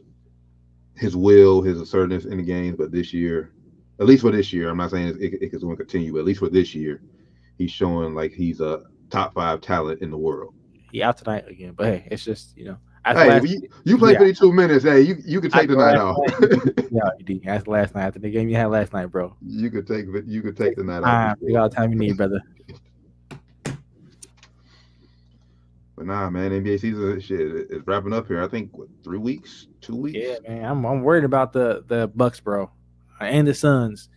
will, his assertiveness in the games. But this year, at least for this year, I'm not saying it can continue, but at least for this year, he's showing like he's a top 5 talent in the world. He out tonight again, but hey, it's just Hey, you played 52 minutes. Hey, you could take the night off. Yeah, that's last night after the game you had last night, bro. You could take the night off. You got all the time you need, brother. But nah, man, NBA season shit is wrapping up here. I think 3 weeks, 2 weeks. Yeah, man, I'm worried about the Bucks, bro, and the Suns.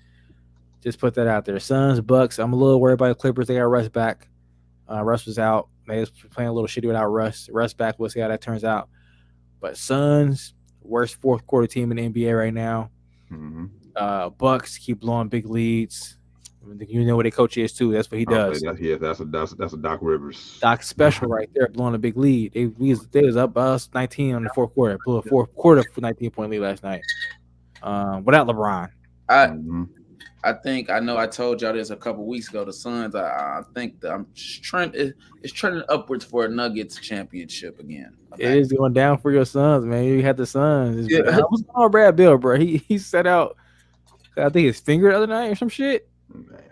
Just put that out there. Suns, Bucks. I'm a little worried about the Clippers. They got Russ back. Russ was out. They was playing a little shitty without Russ. Russ back. We'll see how that turns out. But Suns, worst fourth quarter team in the NBA right now. Bucks keep blowing big leads. You know what their coach is too. That's what he does. Yeah, that's a Doc Rivers. Doc special right there, blowing a big lead. They was up us 19 on the fourth quarter. Blew a fourth quarter for 19-point lead last night. Without LeBron. I think I know I told y'all this a couple weeks ago. The Suns, I think that it's trending upwards for a Nuggets championship again. Okay? It is going down for your Suns, man. You had the Suns. Yeah. What's going on, Brad Bill, bro? He set out, I think his finger the other night or some shit.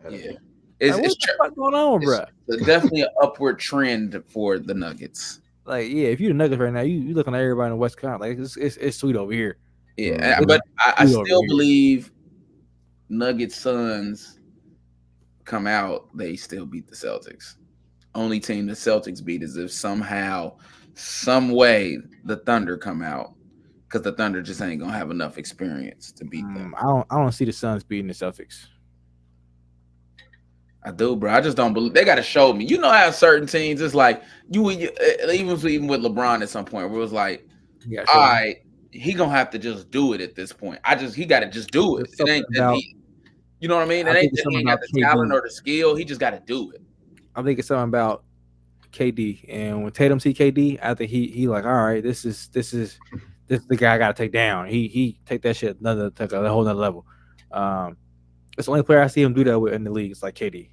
Yeah, what's going on, bro? It's definitely an upward trend for the Nuggets. Like, yeah, if you're the Nuggets right now, you looking at everybody in the West Coast. Like, it's sweet over here. Yeah, but I still believe Nuggets Suns come out, they still beat the Celtics. Only team the Celtics beat is if somehow, some way, the Thunder come out, because the Thunder just ain't gonna have enough experience to beat them. I don't see the Suns beating the Celtics. I do, bro. I just don't believe. They got to show me. You know how certain teams, it's like even with LeBron at some point, where it was like, all right, he gonna have to just do it at this point. He got to just do it. It ain't that you know what I mean? It ain't that he ain't got the talent or the skill. He just got to do it. I think it's something about KD, and when Tatum see KD, I think he like, all right, this is the guy I got to take down. He take that shit take a whole nother level. It's the only player I see him do that with in the league. It's like KD.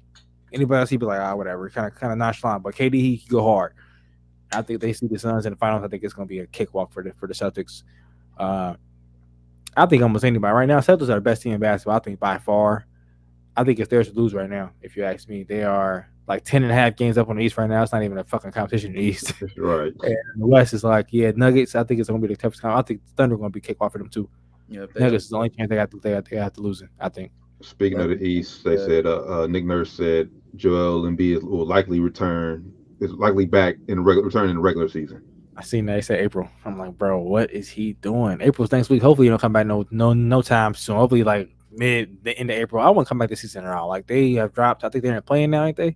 Anybody else, he'd be like, whatever, kind of nonchalant. But KD, he can go hard. I think they see the Suns in the finals. I think it's going to be a cakewalk for the Celtics. I think almost anybody right now. Celtics are the best team in basketball. I think by far. I think it's theirs to lose right now. If you ask me, they are like 10.5 games up on the East right now. It's not even a fucking competition in the East. Right. And the West is like, Nuggets. I think it's going to be the toughest. I think the Thunder are going to be cakewalk for them too. Yeah, Nuggets is the only chance they have to lose it, I think. Speaking of the East, they said Nick Nurse said Joel Embiid will likely return. Is likely back in return in the regular season. I seen that. They said April. I'm like, bro, what is he doing? April's next week. Hopefully, you don't come back no time soon. Hopefully, like the end of April. I won't come back this season at all. Like they have dropped. I think they're playing now, ain't they?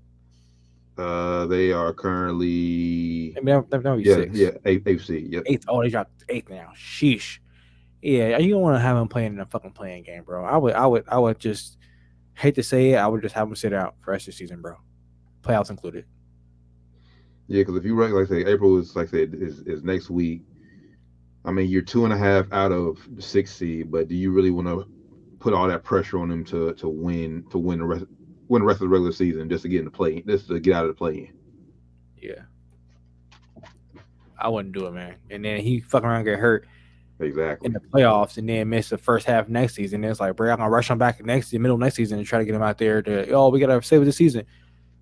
They are currently six. Yeah, eighth seed. Yep. Eighth. Oh, they dropped eighth now. Sheesh. Yeah, you don't want to have him playing in a fucking playing game, bro. I would just hate to say it. I would just have him sit out for the rest of the season, bro. Playoffs included. Yeah, because if you rank, like I say, April is like I said is next week. I mean, you're 2.5 out of the 6th seed, but do you really want to put all that pressure on them to win the rest of the regular season just to get in the play, just to get out of the play-in? Yeah, I wouldn't do it, man. And then he fucking around get hurt exactly in the playoffs, and then miss the first half next season. And it's like, bro, I'm gonna rush him back middle of next season and try to get him out there to we gotta save this season.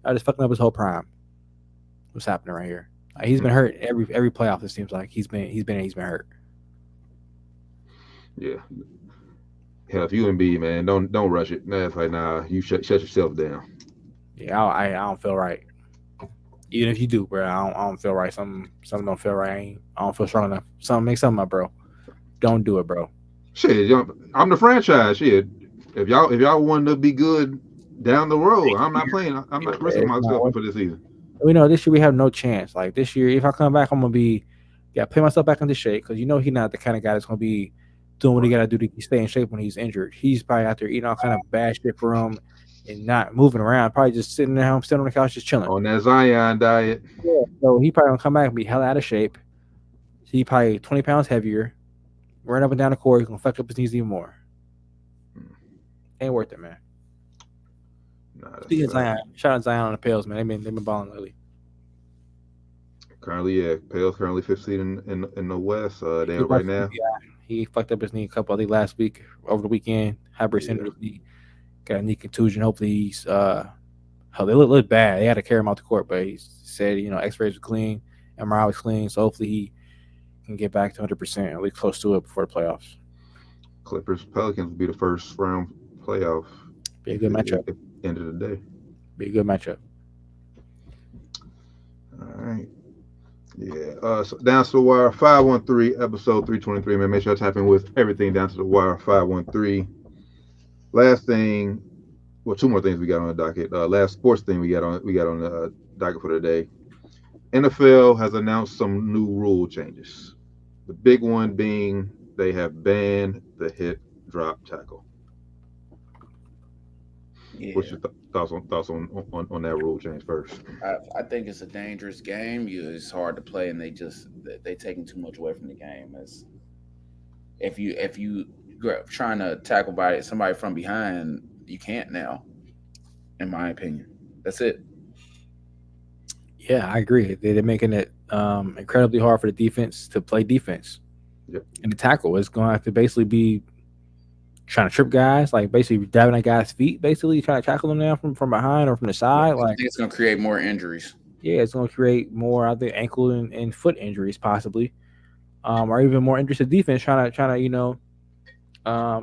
I just fucking up his whole prime. What's happening right here? Like, he's been hurt every playoff. It seems like he's been hurt. Yeah. Hell, if you Embiid, man, don't rush it. Nah, it's like, nah, you shut yourself down. Yeah, I don't feel right. Even if you do, bro, I don't feel right. Something don't feel right. I don't feel strong enough. Make something up, bro. Don't do it, bro. Shit, I'm the franchise. Shit, if y'all want to be good down the road, I'm not playing. I'm not risking myself for this season. We know this year we have no chance. Like this year, if I come back, I'm gonna put myself back into shape because he's not the kind of guy that's gonna be doing what he gotta do to stay in shape when he's injured. He's probably out there eating all kind of bad shit for him and not moving around. Probably just sitting at home, sitting on the couch, just chilling on that Zion diet. Yeah, so he probably gonna come back and be hella out of shape. He probably 20 pounds heavier, running up and down the court. He's gonna fuck up his knees even more. Ain't worth it, man. Speaking of Zion, shout out Zion on the Pels, man. They've been balling lately. Currently, yeah, Pels currently 5th seed in the West. They're right now. He fucked up his knee I think last week over the weekend. Hybrid syndrome. He got a knee contusion. Hopefully he's they look bad. They had to carry him out the court, but he said X-rays were clean, MRI was clean, so hopefully he can get back to 100%, at least close to it before the playoffs. Clippers Pelicans will be the first round playoff. Be a good matchup. End of the day. Be a good matchup. All right. Yeah. So Down to the Wire 513 episode 323. Man, make sure I tap in with everything Down to the Wire 513. Last thing, well, 2 more things we got on the docket. Last sports thing we got on the docket for today. NFL has announced some new rule changes. The big one being they have banned the hit drop tackle. Yeah. What's your thoughts on that rule change first? I think it's a dangerous game. It's hard to play, and they taking too much away from the game. If you trying to tackle by somebody from behind, you can't now. In my opinion, that's it. Yeah, I agree. They're making it incredibly hard for the defense to play defense. Yep. And the tackle is going to have to basically be trying to trip guys, like basically diving at guys' feet, basically trying to tackle them now from behind or from the side. I think it's going to create more injuries. Yeah, it's going to create more, I think, ankle and foot injuries possibly, or even more injuries to defense trying to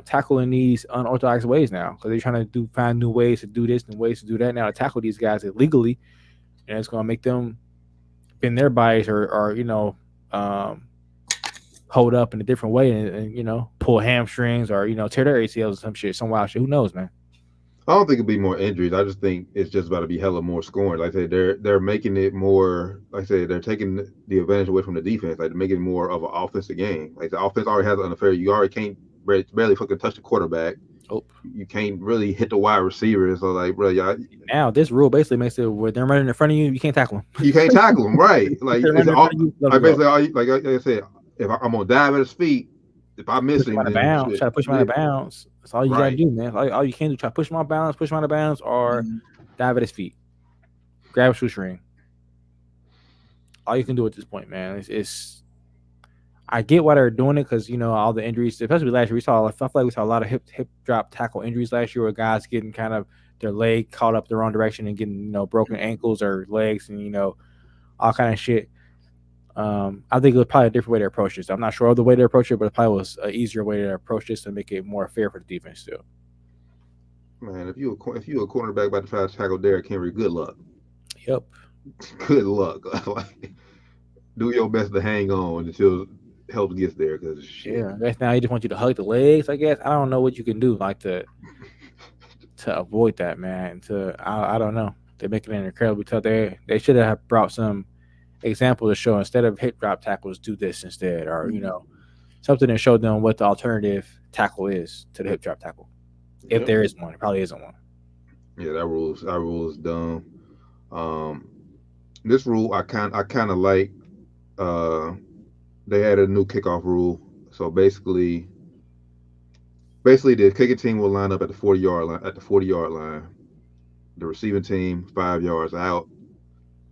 tackle in these unorthodox ways now because they're trying to find new ways to do this and ways to do that now to tackle these guys illegally, and it's going to make them bend their bodies or hold up in a different way and pull hamstrings or tear their ACLs or some shit, some wild shit. Who knows, man? I don't think it'll be more injuries. I just think it's just about to be hella more scoring. Like I said, they're making it more. Like I said, they're taking the advantage away from the defense. Like they're making it more of an offensive game. Like the offense already has an unfair. You already can't barely fucking touch the quarterback. Oh. You can't really hit the wide receiver. So like, bro, y'all. Now this rule basically makes it where they're running in front of you, you can't tackle them. You can't tackle them, right? Like basically, like I said, if I'm gonna dive at his feet, if I miss him, try to push him out of bounds. That's all you gotta do, man. All you can do, try to push him out of bounds, or dive at his feet, grab a shoestring. All you can do at this point, man. It's I get why they're doing it because all the injuries, especially last year. I feel like we saw a lot of hip drop tackle injuries last year, where guys getting kind of their leg caught up the wrong direction and getting broken ankles or legs and all kind of shit. I think it was probably a different way to approach this. I'm not sure of the way to approach it, but it probably was an easier way to approach this to make it more fair for the defense still. Man, if you a cornerback about to try to tackle Derrick Henry, good luck. Yep. Good luck. Like, do your best to hang on until help gets there. Because shit. Yeah. I guess now he just wants you to hug the legs. I guess I don't know what you can do like to avoid that, man. I don't know. They're making it incredibly tough. They should have brought some example to show instead of hip drop tackles, do this instead, or something to show them what the alternative tackle is to the hip drop tackle. If there is one, it probably isn't one. Yeah, that rule is dumb. This rule I kind of like. They had a new kickoff rule, so basically the kicking team will line up at the 40-yard line. At the 40-yard line, the receiving team 5 yards out.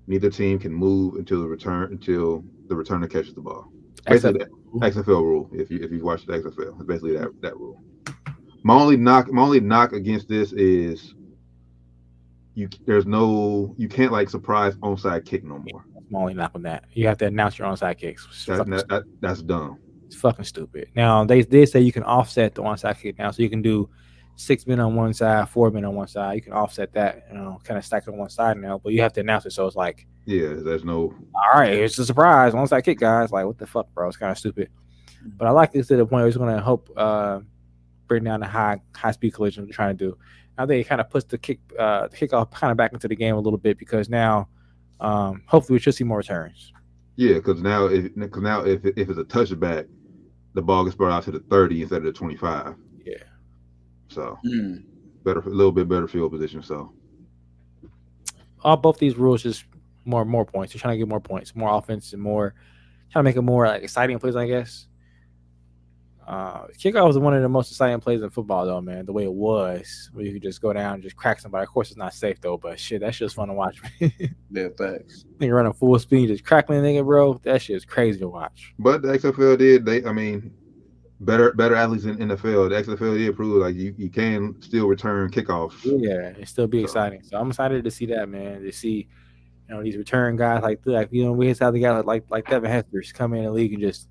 Neither team can move until the returner catches the ball. Basically, the XFL rule. If you watch the XFL, it's basically that rule. My only knock against this is you can't like surprise onside kick no more. That's my only knock on that. You have to announce your onside kicks. That's dumb. It's fucking stupid. Now they did say you can offset the onside kick now, so you can do 6 men on one side, 4 men on one side. You can offset that, kind of stack it on one side now, but you have to announce it. So it's like, there's no. All right, it's a surprise onside kick, guys. Like, what the fuck, bro? It's kind of stupid. But I like this to the point where it's going to help bring down the high speed collision we're trying to do. I think it kind of puts the kickoff kind of back into the game a little bit because now, hopefully, we should see more returns. Yeah, because now if it's a touchback, the ball gets brought out to the 30 instead of the 25. Yeah. So a little bit better field position. So both these rules just more points. You're trying to get more points, more offense, and more trying to make it more like exciting plays, I guess. Kickoff was one of the most exciting plays in football, though, man. The way it was, where you could just go down and just crack somebody. Of course, it's not safe though, but shit, that shit's fun to watch. Yeah, thanks. You're running full speed, just crackling nigga, bro. That shit is crazy to watch. But the XFL did. Better athletes in NFL. The XFL did prove like you can still return kickoffs. Yeah, it still be exciting. So I'm excited to see that, man. To see, these return guys we just have the guy like Devin Hester come in the league and just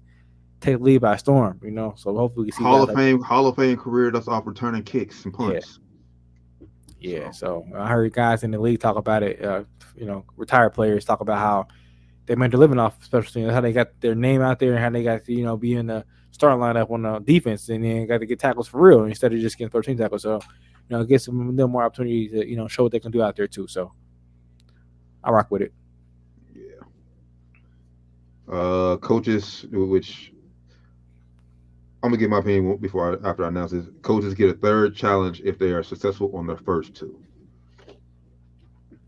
take the lead by storm. So hopefully we see Hall of Fame career that's off returning kicks and punts. Yeah. So I heard guys in the league talk about it. Retired players talk about how they made their living off special teams, how they got their name out there, and how they got to be in the starting lineup on the defense, and then got to get tackles for real instead of just getting 13 tackles. So it gives them a little more opportunity to show what they can do out there too. So I rock with it. Yeah. Coaches, which I'm gonna get my opinion after I announce this. Coaches get a third challenge if they are successful on their first 2.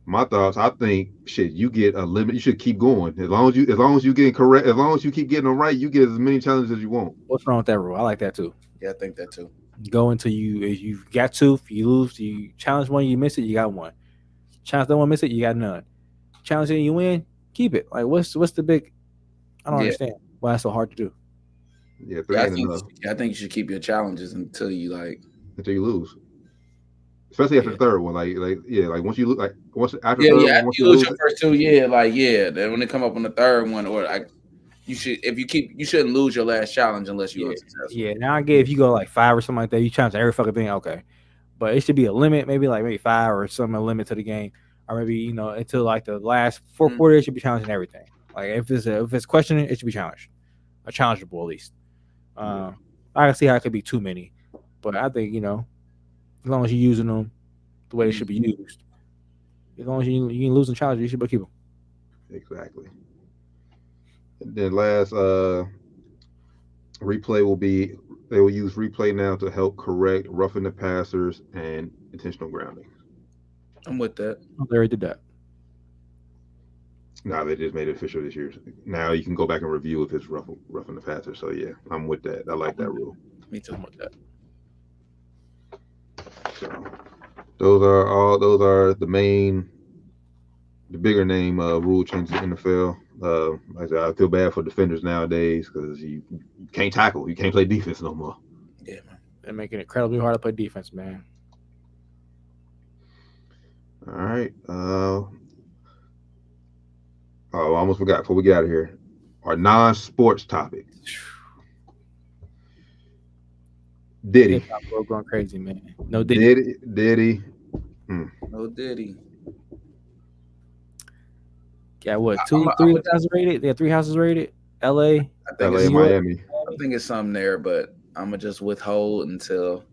My thoughts, I think, you get a limit. You should keep going as long as you getting correct. As long as you keep getting them right, you get as many challenges as you want. What's wrong with that rule? I like that too. Yeah, I think that too. Go until you've got 2. If you lose, you challenge one, you miss it, you got 1. Challenge the one, miss it, you got none. Challenge it, you win, keep it. Like what's the big? I don't understand why that's so hard to do. Yeah, I think you should keep your challenges until you lose. Especially after the third one, once you lose, after you lose your first 2, then when they come up on the third one, or you shouldn't lose your last challenge unless you're unsuccessful. Yeah, now I get if you go like 5 or something like that, you challenge every fucking thing, okay, but it should be a limit, maybe 5 or something, a limit to the game, or maybe until like the last 4 quarters, it should be challenging everything. Like if it's questioning, it should be challenged, or challengeable at least. I can see how it could be too many, but I think as long as you're using them the way they should be used, as long as you can lose and challenge, you should be keep them. Exactly. And then last replay they will use replay now to help correct roughing the passers and intentional grounding. I'm with that. They already did that. No, they just made it official this year. Now you can go back and review if it's roughing the passer. So yeah, I'm with that. I like that rule. Me too. I'm with that. So those are the bigger name rule changes in the NFL. Like I said, I feel bad for defenders nowadays because you can't tackle, you can't play defense no more. Yeah, man. They're making it incredibly hard to play defense, man. All right. I almost forgot before we get out of here. Our non-sports topic. Diddy. Hip hop world going crazy, man. No Diddy. Diddy. No Diddy. Got what? Three houses rated? They have 3 houses rated. LA. I think LA, it's Miami. I think it's something there, but I'm gonna just withhold until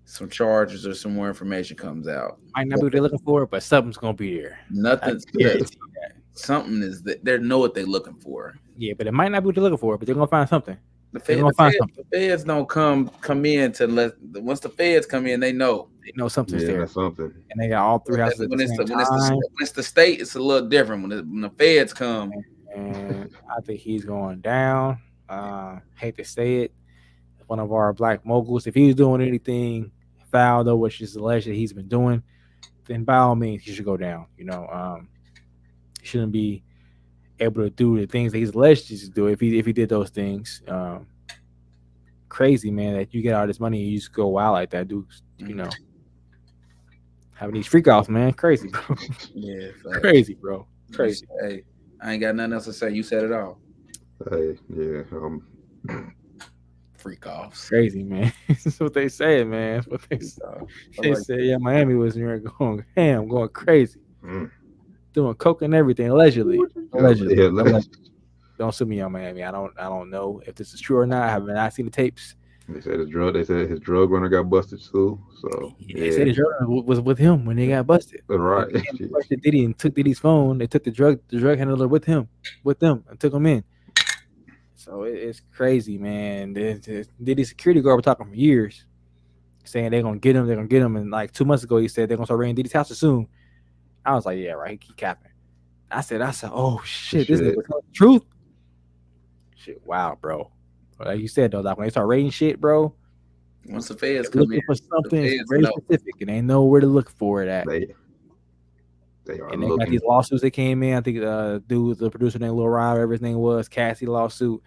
some charges or some more information comes out. Might not be what they're looking for, but something's gonna be there. Nothing. Guarantee that. Something is that they know what they're looking for. Yeah, but it might not be what they're looking for, but they're gonna find something. The feds don't come in to once the feds come in, they know something's there. That's something. And they got all 3 houses at the same time. When it's the state, it's a little different. When the feds come, and I think he's going down. Hate to say it, one of our black moguls. If he's doing anything foul, though, which is alleged that he's been doing, then by all means he should go down. He shouldn't be able to do the things that he's alleged to do if he did those things. Crazy, man, that you get all this money and you just go wild like that, dude. Having these freak offs, man, crazy, bro. Yeah, crazy, bro, crazy. Hey, I ain't got nothing else to say. You said it all. Hey, yeah, freak offs, crazy, man. That's what they say, man. That's what they say. They say, yeah, Miami was near going ham, going crazy, doing coke and everything, allegedly. Yeah, don't sue me on Miami. I don't know if this is true or not. I have not seen the tapes. They said his drug runner got busted too. So they said his drug runner was with him when they got busted. Right. They busted Diddy and took Diddy's phone. They took the drug handler with them, and took him in. So it's crazy, man. Diddy's security guard was talking for years, saying they're gonna get him. And like 2 months ago, he said they're gonna start raiding Diddy's house soon. I was like, yeah, right. He keep capping. I said, oh shit, this is the truth. Shit, wow, bro. Like you said though, like when they start raiding shit, bro. Once the feds come in, for something very specific, and they know where to look for it at. They are. And they got these lawsuits that came in. I think the producer named Lil Rod, whatever his name was, Cassie lawsuit.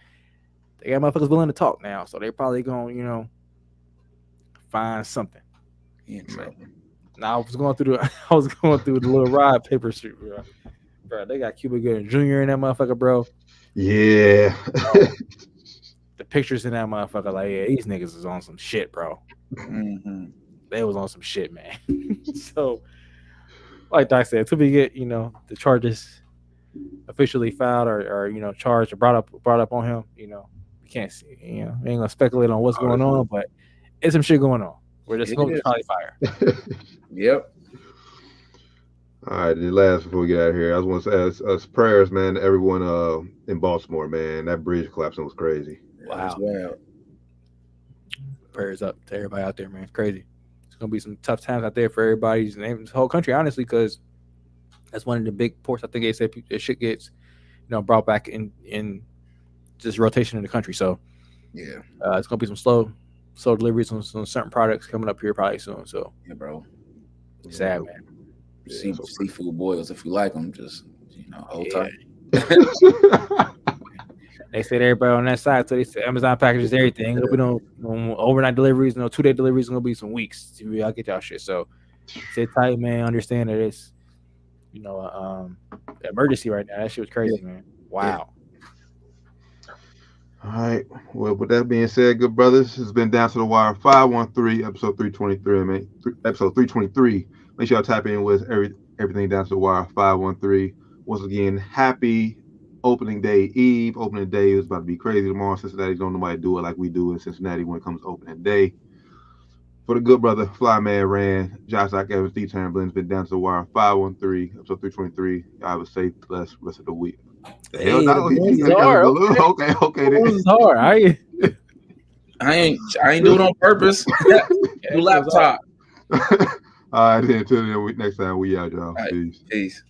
They got motherfuckers willing to talk now, so they're probably gonna, find something. Now I was going through the Lil Rod paper shoot, bro. They got Cuba Gooding Jr. in that motherfucker, bro. Yeah. The pictures in that motherfucker, like, yeah, these niggas is on some shit, bro. They was on some shit, man. So, like Doc said, until we get, the charges officially filed or charged or brought up on him, we can't see, we ain't gonna speculate on what's going on, but it's some shit going on. Where the smoke is probably fire. Yep. All right, the last before we get out of here, I just want to say us prayers, man, to everyone in Baltimore, man. That bridge collapsing was crazy. Wow. Wow. Prayers up to everybody out there, man. It's crazy. It's gonna be some tough times out there for everybody's name, this whole country, honestly, because that's one of the big ports. I think they said shit gets, brought back in just rotation in the country. So yeah, it's gonna be some slow deliveries on some certain products coming up here probably soon. So yeah, bro. Sad, man. Seafood boils if you like them, just hold tight. They said everybody on that side, so they said Amazon packages everything. It'll be overnight deliveries, 2-day deliveries. It's gonna be some weeks. I'll get y'all shit. So sit tight, man. Understand that it's emergency right now. That shit was crazy, man. Wow. All right. Well, with that being said, good brothers, this has been Down to the Wire 513, episode 323. Episode 323. Make sure y'all tap in with everything Down to the Wire 513. Once again, happy opening day eve. Opening day is about to be crazy tomorrow. Cincinnati don't nobody do it like we do in Cincinnati when it comes to opening day. For the good brother, Flyman Rand, Josh Doc Evans, D Turn Blends, been Down to the Wire 513, episode 323. Y'all have a safe, blessed rest of the week. Hey, okay. This is hard. I ain't doing it on purpose. New laptop. All right, then. Until next time, we out, y'all. Right, peace.